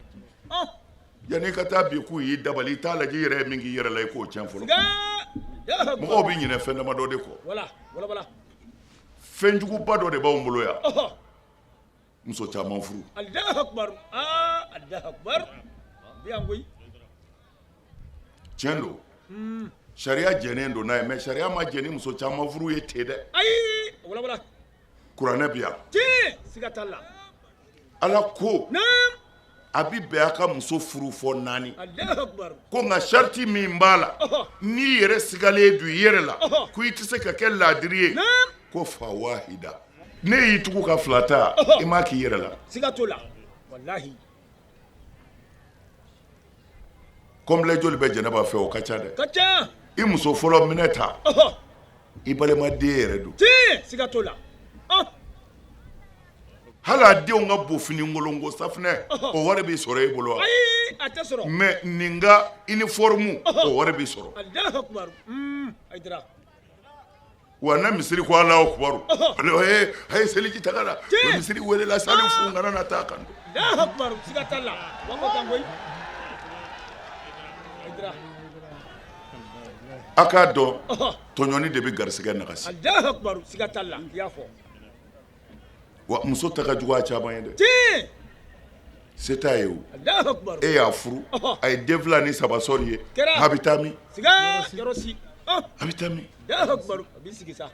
yanni ka taa bi k'u y'i dabali i t'a lajɛ i yɛrɛ ye min k'i yɛrɛ la i k'o tiɲɛ fɔlɔ siga mɔgɔw bɛ ɲinɛ fɛn damadɔ de kɔ wala fɛnjuguba dɔ de b'anw bolo yan muso caman furu Allahu akbar Allahu akbar bi an koyi tiɲɛ don sariya jɛnen don n'a ye mais sariya ma jɛ ni muso caman furu ye ten dɛ ayi wala kuranɛ bi yan ti siga t'a la ala ko naam a bi bɛn a ka muso furu fɔ 4 Allahu akbar ko nka sariti min b'a la n'i yɛrɛ sigalen don i yɛrɛ la ko i tɛ se ka kɛ laadiri ye ko fa wahida ne y'i tugu ka 2 ta i m'a k'i yɛrɛ la siga t'o la wallahi kɔnbilɛ joli bɛ jɛnɛba fɛ o ka ca dɛ ka ca i muso fɔlɔ minɛ ta i balimaden yɛrɛ don ti siga t'o la hali a denw ka bon fini ngolongo safinɛ o wari b'i sɔrɔ i bolo wa ayi a tɛ sɔrɔ mais nin ka uniforme o wari b'i sɔrɔ Allahu akbar Aidara wa na misiri ko Alahu akbar a ye seliji ta ka na misiri welela sani fu kana na taa kan Allahu akbar siga t'a la wa ko kan koyi Aidara a k'a dɔn tɔɲɔni de bɛ garisɛgɛ nagasi Allahu akbar siga t'a la i y'a fɔ wa muso ta ka jugu a caman ye dɛ tiɲɛ se t'a ye o Allahu akbar e y'a furu a ye den fila ni saba sɔrɔ ye Kɛra. a bɛ taa min siga yɔrɔ si a bɛ taa min Allahu akbar a b'i sigi sa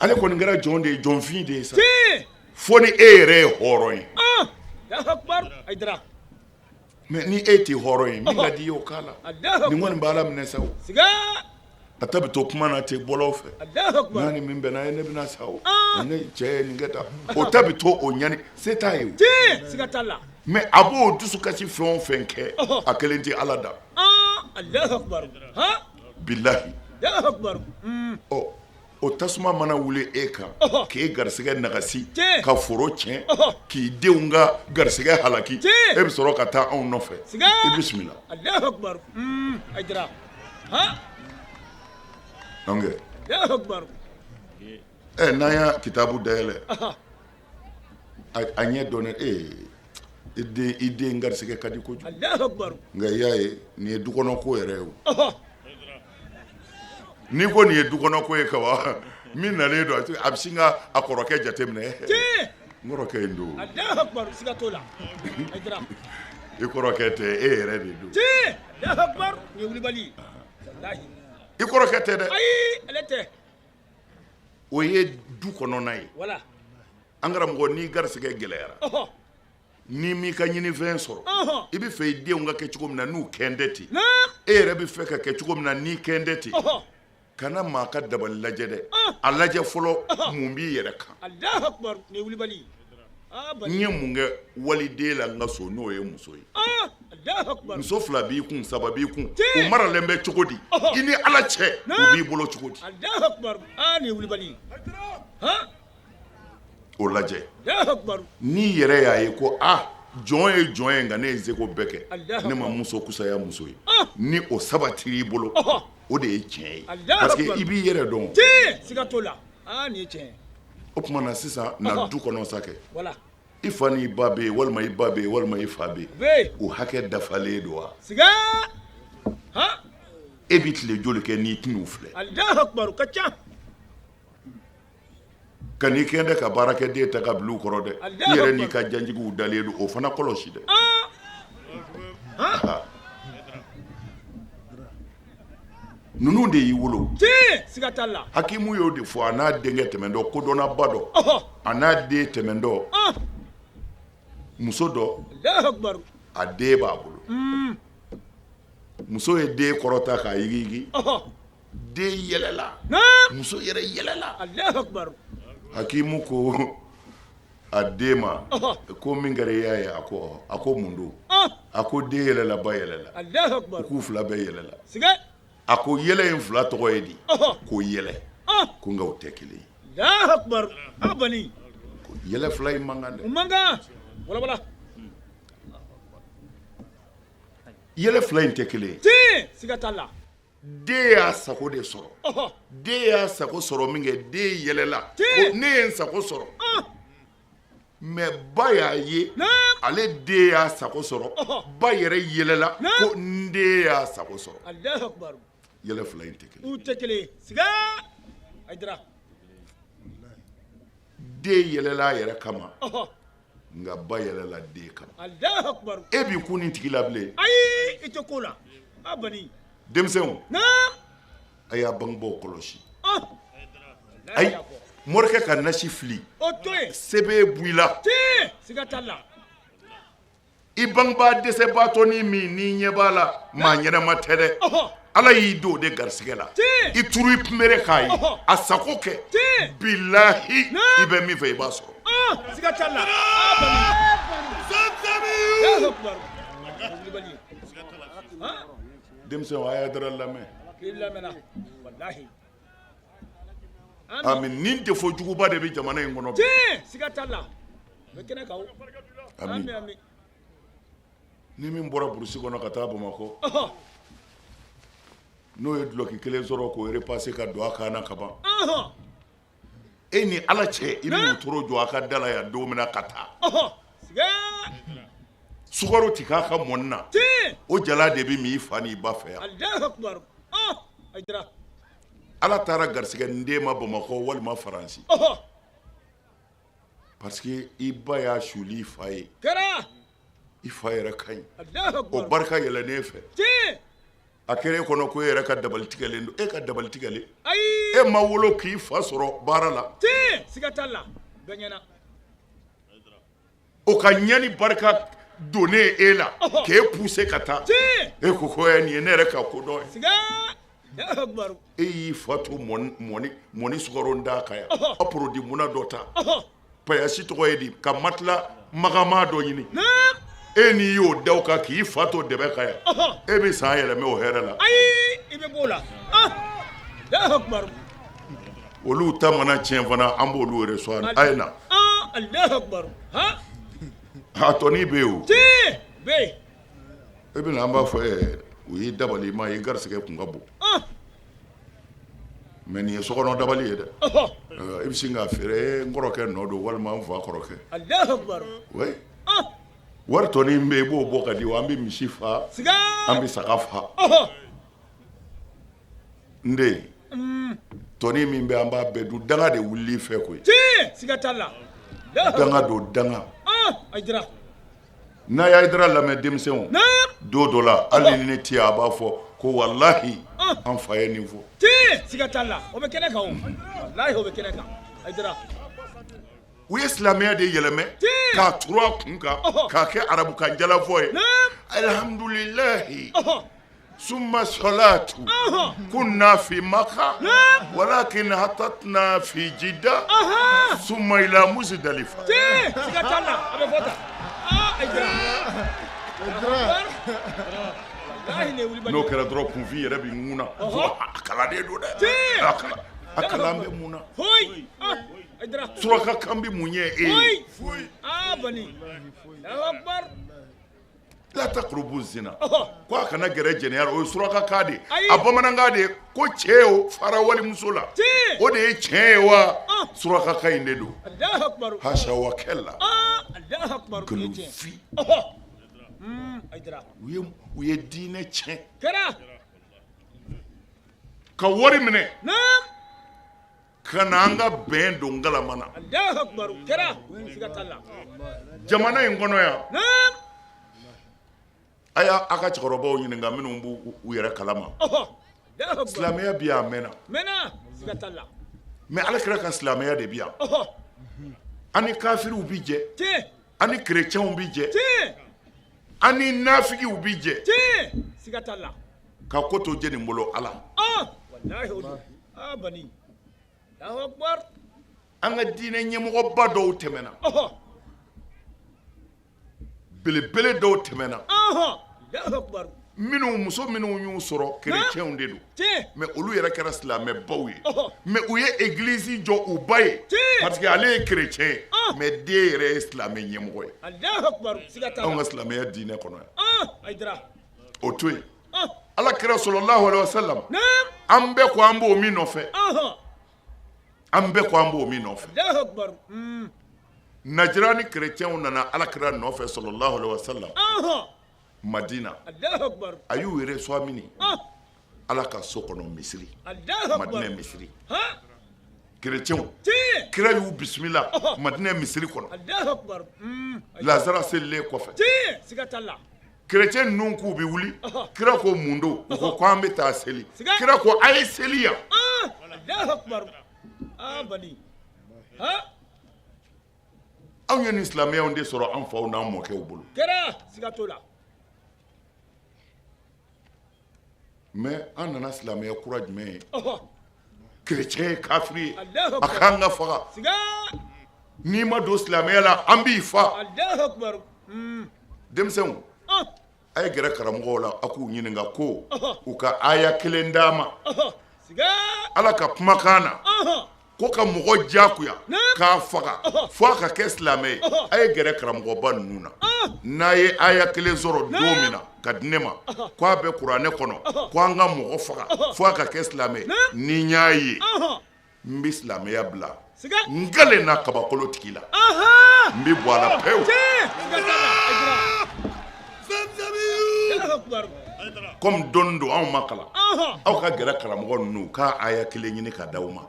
ale kɔni kɛra jɔn de ye jɔnfin de ye sa tiɲɛ fo ni e yɛrɛ ye hɔrɔn ye Allahu akbar Aidara mɛ ni e tɛ hɔrɔn ye min ka di i ye o k'a la Allahu nin akbar kɔni b'a la minɛ sa o siga a ta bɛ to kuma na ten bɔlaw fɛ Allahu akbar n'a ni min bɛnna ye ne bɛna sa o ne cɛ ye nin kɛ tan o ta bɛ to o ɲani se t'a ye o tiɲɛ siga t'a la mɛ a b'o dusukasi fɛn o fɛn kɛ a kelen tɛ ala da Allahu akbar ha bilahi Allahu akbar ɔ o tasuma mana wuli e kan k'e garisɛgɛ nagasi Tiɲɛ. ka foro tiɲɛ k'i denw ka garisɛgɛ halaki Tiɲɛ. e bɛ sɔrɔ ka taa anw nɔfɛ siga i bisimila Allahu akbar Aidara ha donc Allahu akbar n'an y'a kitabu dayɛlɛ a ɲɛ dɔnnen i den garisɛgɛ ka di kojugu Allahu akbar nka i y'a ye nin ye dukɔnɔ ko yɛrɛ ye o n'i ko nin ye dukɔnɔ ko ye kaban min nalen don a bɛ sin ka a kɔrɔkɛ jateminɛ tiɲɛ n kɔrɔkɛ in don Allahu akbar siga t'o la Aidara i kɔrɔkɛ tɛ e yɛrɛ de don tiɲɛ Allahu akbar nin ye wulibali wallahi i kɔrɔkɛ tɛ dɛ ayi ale tɛ o ye du kɔnɔna ye wala an karamɔgɔ n'i garisɛgɛ gɛlɛyara n'i m'i ka ɲinifɛn sɔrɔ i bɛ fɛ i denw ka kɛ cogo min na n'u kɛn tɛ ten e yɛrɛ bɛ fɛ ka kɛ cogo min na n'i kɛn tɛ ten kana maa ka dabali lajɛ dɛ a lajɛ fɔlɔ mun b'i yɛrɛ kan Allahu akbar nin ye wulibali n ye mun kɛ waliden la n ka so n'o ye muso ye Allahu akbar muso fila b'i kun saba b'i kun u maralen bɛ cogo di i ni ala cɛ u b'i bolo cogo di Allahu akbar nin ye wulibali o lajɛ Allahu akbar n'i yɛrɛ y'a ye ko jɔn ye jɔn ye nka ne ye seko bɛɛ kɛ Allahu ne ma muso kusaya muso ye ni o sabatira i bolo o de ye tiɲɛ ye Allahu parce que akbar. i b'i yɛrɛ dɔn tiɲɛ siga t'o la nin ye tiɲɛ o tuma na sisan na du kɔnɔ sa kɛ wala i fa n'i ba bɛ yen walima i ba bɛ yen walima i fa bɛ yen bɛ o hakɛ dafalen don wa siga e bɛ tile joli kɛ n'i tɛn'u filɛ Allahu akbar o ka ca ka n'i kɛn dɛ ka baarakɛden ta ka bila u kɔrɔ dɛ Allahu i yɛrɛ akbar. n'i ka janjigiw dalen don o fana kɔlɔsi dɛ ninnu de y'i wolo tiɲɛ siga t'a la hakimu y'o de fɔ a n'a denkɛ tɛmɛntɔ kodɔnnaba dɔ a n'a den tɛmɛntɔ muso dɔ Allahu akbar a den b'a bolo muso ye den kɔrɔta k'a yigiyigi den yɛlɛla muso yɛrɛ yɛlɛla Allahu akbar hakimu ko a den ma ko min kɛra i y'a ye a ko mun don a ko den yɛlɛla ba yɛlɛla Allahu akbar k'u fila bɛɛ yɛlɛla siga a ko yɛlɛ in fila tɔgɔ ye di ko yɛlɛ ko nka o tɛ kelen ye Allahu akbar bani yɛlɛ fila in man kan dɛ o man kan wala wala yɛlɛ fila in tɛ kelen ye tiɲɛ siga t'a la den y'a sago de sɔrɔ den y'a sago sɔrɔ min kɛ den yɛlɛla ko ne ye n sago sɔrɔ mɛ ba y'a ye ale den y'a sago sɔrɔ ba yɛrɛ yɛlɛla ko n den y'a sago sɔrɔ Allahu akbar yɛlɛ fila in tɛ kelen u tɛ kelen ye siga Aidara den yɛlɛla a yɛrɛ kama nka ba yɛlɛla den kama Allahu akbar e b'i kun nin tigi la bilen ayi i tɛ ko la bani denmisɛnw a y'a bangebaaw kɔlɔsi ayi morikɛ ka nasi fili o to yen sebe b'i la tiɲɛ siga t'a la i bangebaa dɛsɛbaatɔ ni min n'i ɲɛ b'a la maa ɲɛnɛma tɛ dɛ ala y'i don o de garisɛgɛ la i turu i kunbere k'a ye a sago kɛ bilahi i bɛ min fɛ i b'a sɔrɔ siga t'a la Allahu akbar denmisɛnw a y'a dara lamɛn k'i lamɛnna wallahi ami nin tɛ fɔ juguba de bɛ jamana in kɔnɔ bi tiɲɛ siga t'a la o bɛ kɛnɛ kan o ami ami ni min bɔra burusi kɔnɔ ka taa bamakɔ n'o ye duloki kelen sɔrɔ k'o repase ka don a kan na ka ban e ni ala cɛ i bɛ wotoro jɔ a ka da la yan don min na ka taa sukaro ti k'a ka mɔni na o jala de bɛ min i fa n'i ba fɛ yan Allahu akbar Aidara ala taara garisɛgɛ n den ma bamakɔ walima faransi parce que i ba y'a suli i fa ye kɛra i fa yɛrɛ ka ɲi Allahu o Akbar barika yɛlɛnnen fɛ tiɲɛ a kɛra e kɔnɔ ko e yɛrɛ ka dabali tigɛlen don e ka dabali tigɛlen ayi e ma wolo k'i fa sɔrɔ baara la tiɲɛ siga t'a la bɛɛ ɲɛna o ka ɲɛni barika donnen e la k'e poussé ka taa tiɲɛ e ko nin ye ne yɛrɛ ka kodɔn ye siga Allahu Akbar e y'i fa to mɔni sukaro da kan yan a produit muna dɔ ta payasi tɔgɔ ye di ka matila magama dɔ ɲini naam e n'i y'o da o kan k'i fa to dɛbɛ kan yan e bɛ san yɛlɛmɛ o hɛrɛ la ayi i bɛ b'o la Allahu Akbar olu ta mana tiɲɛ fana an b'olu reçoit a ye na Allahu Akbar a tɔni bɛ yen o tiɲɛ bɛ yen e bɛna an b'a fɔ u y'i dabali ma i garisɛgɛ kun ka bon mɛ nin ye sokɔnɔ dabali ye dɛ i bɛ sin k'a feere n kɔrɔkɛ nɔ don walima n fa kɔrɔkɛ Allahu Akbar oui wari tɔni bɛ yen i b'o bɔ ka di wa an bɛ misi fa an bɛ saga fa n den tɔni min bɛ an b'a bɛɛ dun danga de wulili fɛ koyi tiɲɛ siga t'a la danga don danga Aïdara n'a y'a Aïdara lamɛn denmisɛnw don dɔ la hali ni ne tɛ yen a b'a fɔ ko walahi an fa ye nin fɔ tiɲɛ siga t'a la o bɛ kɛnɛ kan o walahi o bɛ kɛnɛ kan Aïdara u ye silamɛya de yɛlɛmɛ k'a turu a kun kan k'a kɛ arabukan jalafɔ ye alhamdulilahi summa salatu kunna fi maka walakin hatatna fi jidda summa ila Muzdalifa tiɲɛ siga t'a la a bɛ fɔ tan Aïdara n'o kɛra dɔrɔn kunfin yɛrɛ bɛ ŋuna a kaladen don dɛ a kalan bɛ mun na suraka kan bɛ mun ye e ye bani Allahu Akbar la taqrubu zina ko a kana gɛrɛ jɛnɛya la o ye suraka kan de a bamanankan de ye ko cɛ o fara walimuso la o de ye tiɲɛ ye wa suraka kan in de don Allahu Akbar hasha wa kɛla Allahu Akbar fi Aïdara u ye diinɛ tiɲɛ kɛra ka wari minɛ naam ka na an ka bɛn don galama na Allahu Akbar kɛra siga t'a la jamana in kɔnɔ yan naam a y'a ka cɛkɔrɔbaw ɲininka minnu b'u yɛrɛ kalama silamɛya bi yan a mɛnna siga t'a la mɛ Alakira ka silamɛya de bi yan an ni kafiriw bi jɛ an ni kerecɛnw bi jɛ an ni nafigiw bi jɛ siga t'a la ka ko to jɛ nin bolo Ala wallahi o don bani Allahu Akbar an ka diinɛ ɲɛmɔgɔba dɔw tɛmɛna belebele dɔw tɛmɛna Allahu Akbar muso minnu y'u sɔrɔ kerecɛnw de don mɛ olu yɛrɛ kɛra silamɛbaw ye mɛ u ye église jɔ u ba ye parce que ale ye kerecɛn ye mɛ den yɛrɛ ye silamɛ ɲɛmɔgɔ ye Allahu Akbar siga t'a la anw ka silamɛya diinɛ kɔnɔ yan Aïdara o to yen Alakira sallallahu alaihi wasallam an bɛɛ ko an b'o min nɔfɛ an bɛɛ ko an b'o min nɔfɛ Allahu Akbar Najira ni kerecɛnw nana Alakira nɔfɛ sallallahu alaihi wasallam Madina Allahu Akbar a y'u yɛrɛ reçoit mini Ala ka so kɔnɔ Misiri Madina Misiri kerecɛnw kira y'u bisimila Madina Misiri kɔnɔ Allahu Akbar Lazara selilen kɔfɛ siga t'a la kerecɛn ninnu k'u bɛ wuli kira ko mun don u ko k'an bɛ taa seli kira ko a ye seli yan Allahu Akbar bani anw ye nin silamɛyaw de sɔrɔ an faw n'an mɔkɛw bolo kɛra siga t'o la mɛ an nana silamɛya kura jumɛn ye kerecɛn ye kafiri ye a k'an ka faga n'i ma don silamɛya la an b'i fa Allahu Akbar denmisɛnw a ye gɛrɛ karamɔgɔw la a k'u ɲininka ko u ka aya kelen d'a ma Ala ka kumakan na ko ka mɔgɔ diyagoya k'a faga fo a ka kɛ silamɛ ye a ye gɛrɛ karamɔgɔba ninnu na n'a ye aya kelen sɔrɔ don min na ka di ne ma k'a bɛ kuranɛ kɔnɔ ko an ka mɔgɔ faga fo a ka kɛ silamɛ ni n y'a ye n bɛ silamɛya bila n gale n'a kabakolo tigi la n bɛ bɔ a la pewu comme don don anw ma kalan aw ka gɛrɛ karamɔgɔ ninnu k'a aya kelen ɲini ka d'aw ma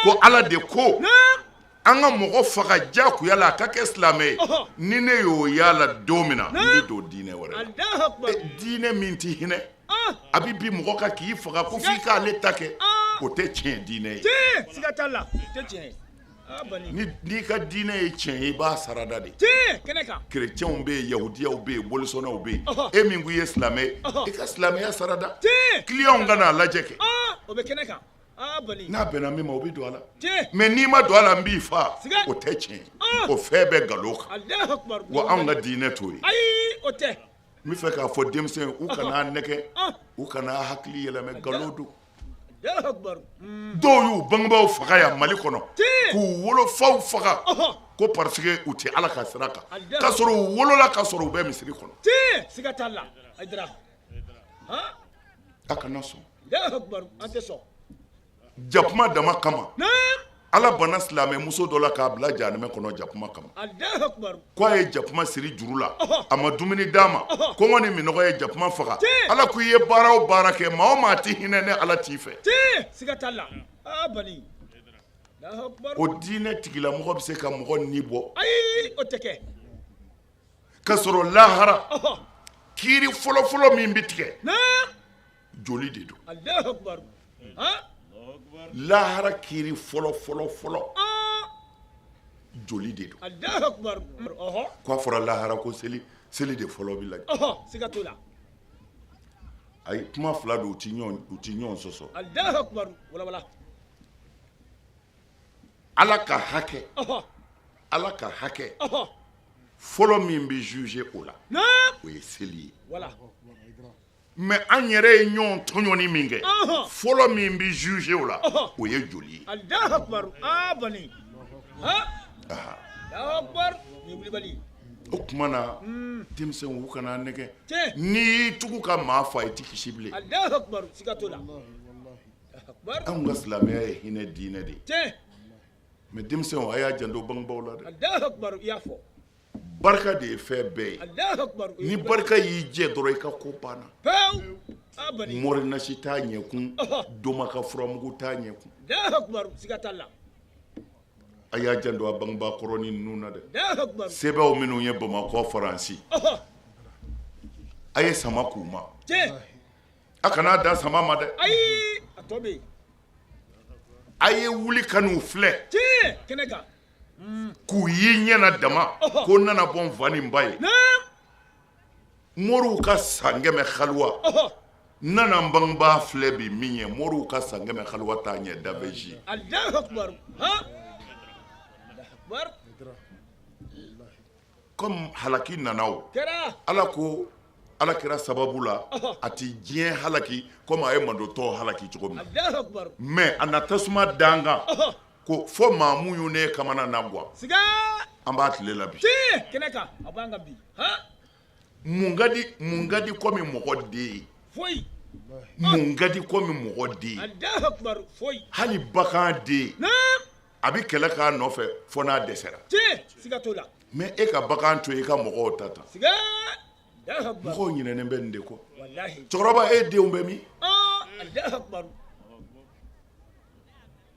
ko Ala de ko an ka mɔgɔ faga jagoya la a ka kɛ silamɛ ye ni ne y'o yala don min na n bɛ don diinɛ wɛrɛ la diinɛ min tɛ hinɛ a bɛ bi mɔgɔ kan k'i faga ko f'i k'ale ta kɛ o tɛ tiɲɛ diinɛ ye siga t'a la o tɛ tiɲɛ ye n'i ka diinɛ ye tiɲɛ ye i b'a sarada de kɛnɛ kan kerecɛnw bɛ yen yahudiyaw bɛ yen bolisɔnnaw bɛ yen e min ko i ye silamɛ ye i ka silamɛya sarada kiliyanw ka n'a lajɛ kɛ o bɛ kɛnɛ kan n'a bɛnna min ma o bɛ don a la mɛ n'i ma don a la n b'i fa o tɛ tiɲɛ o fɛn bɛɛ nkalon kan wa anw ka diinɛ t'o ye ayi o tɛ n bɛ fɛ k'a fɔ denmisɛnw u kana nɛgɛ u kana hakili yɛlɛmɛ nkalon don dɔw y'u bangebaaw faga yan mali kɔnɔ k'u wolofaw faga ko parce que u tɛ ala ka sira kan k'a sɔrɔ u wolola k'a sɔrɔ u bɛ misiri kɔnɔ siga t'a la a kana sɔn an tɛ sɔn jakuma dama kama ala bana silamɛmuso dɔ la k'a bila jahanɛmɛ kɔnɔ jakuma kama ko a ye jakuma siri juru la a ma dumuni d'a ma kɔngɔ ni minɔgɔ ye jakuma faga ala ko i ye baara o baara kɛ maa o maa tɛ hinɛ ne ala t'i fɛ siga t'a la o diinɛ tigilamɔgɔ bɛ se ka mɔgɔ ni bɔ ayi o tɛ kɛ ka sɔrɔ lahara kiiri fɔlɔfɔlɔ min bɛ tigɛ joli de don lahara kiiri fɔlɔ joli de don k'a fɔra lahara ko seli de fɔlɔ bɛ lajɛ siga t'o la ayi kuma fila don u ti ɲɔgɔn sɔsɔ ala ka hakɛ fɔlɔ min bɛ juger o la o ye seli ye mɛ an yɛrɛ ye ɲɔgɔn tɔɲɔni min kɛ fɔlɔ min bɛ juger o la o ye joli ye o tuma na denmisɛnw u kana nɛgɛ n'i y'i tugu ka maa fa i tɛ kisi bilen anw ka silamɛya ye hinɛ diinɛ de ye mɛ denmisɛnw a y'a janto bangebaaw la dɛ barika de ye fɛn bɛɛ ye ni barika y'i jɛ dɔrɔn i ka ko banna mɔrinasi t'a ɲɛkun domaka furamugu t'a ɲɛkun a y'a janto a bangebaa kɔrɔnin ninnu na dɛ sɛbɛnw minnu ye bamakɔ faransi a ye sama k'u ma a kana dan sama ma dɛ a ye wuli ka n'u filɛ k'u y'i ɲɛna dama ko nana bɔ n fa ni n ba ye moriw ka san 100 haliwa nana n bangebaa filɛ bi min ye moriw ka san 100 haliwa t'a ɲɛ dabɛji comme halaki nana o ala ko ala kɛra sababu la a ti diɲɛ halaki comme a ye mandotɔ halaki cogo min mais a na tasuma dangan ko fo maamu y'u ne kamana na bɔ an b'a tile la bi mun ka di komi mɔgɔ den ye mun ka di komi mɔgɔ den ye hali bagan den a bɛ kɛlɛ k'a nɔfɛ fo n'a dɛsɛra mais e ka bagan to i ka mɔgɔw ta tan mɔgɔw ɲinɛnen bɛ nin de kɔ cɛkɔrɔba e denw bɛ min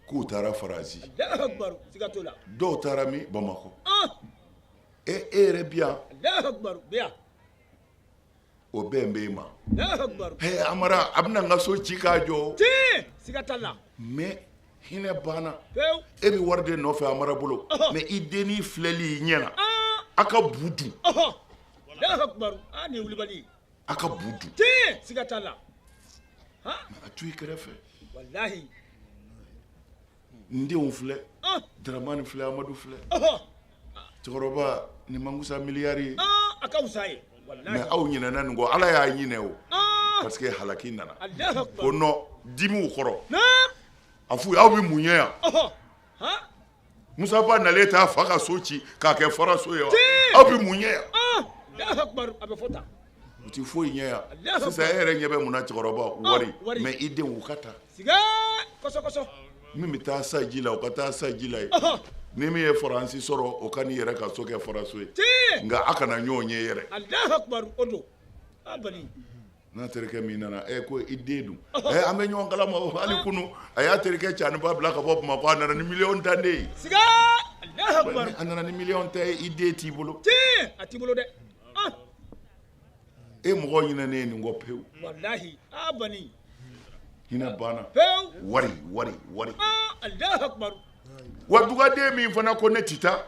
k'u taara Faransi dɔw taara min Bamakɔ e yɛrɛ bi yan o bɛn bɛ e ma Amara a bɛna n ka so ci k'a jɔ mais hinɛ banna e bɛ wari de nɔfɛ Amara bolo mais i dennin filɛli i ɲɛna a ka bu dun a ka bu dun a to i kɛrɛfɛ n denw filɛ Daramani filɛ Amadu filɛ cɛkɔrɔba nin man kusa miliyari ye mais aw ɲinɛna nin kɔ ala y'a ɲinɛ o parce que halaki nana ko non dimiw kɔrɔ a f'u ye aw bɛ mun ye yan Musa Ba nalen t'a fa ka so ci k'a kɛ faraso ye wa aw bɛ mun ye yan u ti foyi ɲɛ yan sisan e yɛrɛ ɲɛ bɛ mun na cɛkɔrɔba wari mais i denw u ka taa min bɛ taa sa ji la o ka taa sa ji la ye ni min ye Faransi sɔrɔ o ka n'i yɛrɛ ka so kɛ faraso ye nka a kana ɲɔgɔn ye yɛrɛ n'a terikɛ min nana ko i den dun an bɛ ɲɔgɔn kalama hali kunu a y'a terikɛ caniba bila ka bɔ Bamakɔ a nana ni 1,000,000 tan de ye Anana ni million te idée ti bolo. Tiens, a ti bolo de. E mɔgɔ ɲinɛ ne nin kɔ pewu. Wallahi, bani. Hinɛ banna. Pewu. Wari. Allahu akbar. Wa dugaden min fana ko ne ti taa.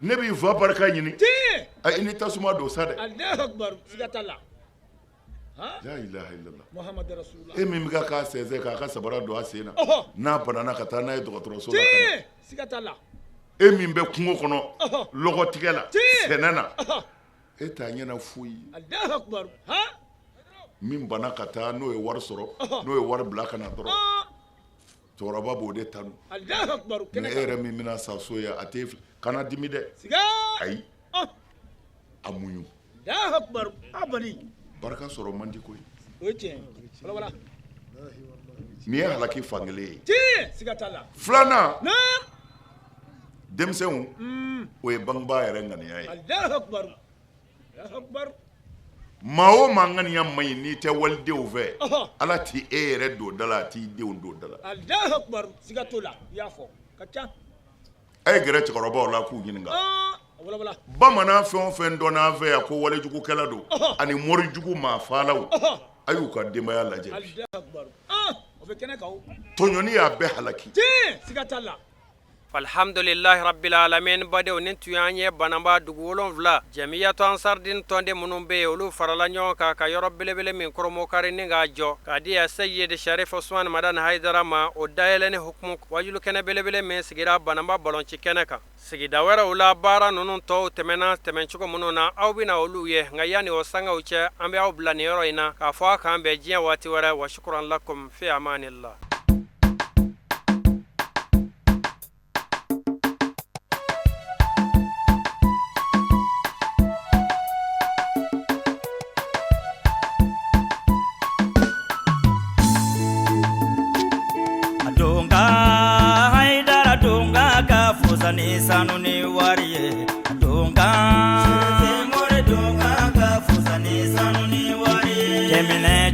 Ne b'i fa barika ɲini. Tiens. I ni tasuma don sa dɛ. Allahu akbar. Siga t'a la. La ilaha illallah. Muhammad rasulullah. E min bɛ k'a sɛnsɛn k'a ka sabara don a sen na. N'a banana ka taa n'a ye dɔgɔtɔrɔso la. Tiens. Siga t'a la. E min bɛ kungo kɔnɔ lɔgɔtigɛ la sɛnɛ na e t'a ɲɛna foyi. Allahu akbar. Min bana ka taa n'o ye wari sɔrɔ n'o ye wari bila ka na dɔrɔn cɛkɔrɔba b'o de tanu. Allahu akbar. Mais e yɛrɛ min bɛna sa so ye a tɛ kana dimi dɛ. Siga. Ayi a muɲu. Allahu akbar. Bani. Barika sɔrɔ man di koyi. O ye tiɲɛ ye. Wala. Nin ye halaki fankelen ye. Tiɲɛ. Siga t'a la. Filanan. Na. Denmisɛnw o ye bangebaa yɛrɛ ŋaniya ye. Allahu akbar. Allahu akbar. Maa o maa ŋaniya man ɲi n'i tɛ walidenw fɛ Ala t'i e yɛrɛ don da la a t'i denw don da la. Allahu akbar. Siga t'o la. I y'a fɔ. Ka ca. A ye gɛrɛ cɛkɔrɔbaw la k'u ɲininka. Wala. Bamanan fɛn o fɛn dɔnna an fɛ yan ko walejugukɛla don ani morijugu maafaalaw a y'u ka denbaya lajɛ. Allahu akbar. O bɛ kɛnɛ kan o. Tɔɲɔni y'a bɛɛ halaki. Tiɲɛ. Siga t'a la. alhamdulillahi rabbil alamin badew nin tuyan ye banamba dugu 7 jamiyatu ansardin tonde munun be olu farala ɲɔgɔn kan ka yɔrɔ belebele min koromo kari ni ka jɔ ka di Sayyid Sharif Usman Madan Haidara ma o dayɛlɛni hukumu wajulu kɛnɛ belebele min sigira banamba balonci kɛnɛ kan sigida wɛrɛw la baara nunu tɔw tɛmɛna tɛmɛcogo minnu na aw bɛna olu ye nka yani o sangaw cɛ an bɛ aw bila nin yɔrɔ in na k'a fɔ a kan bɛn diɲɛ waati wɛrɛ wa shukran lakum fi amanillah. Ni sanu ni wariye donga more donga ka fusani sanu ni wariye kemine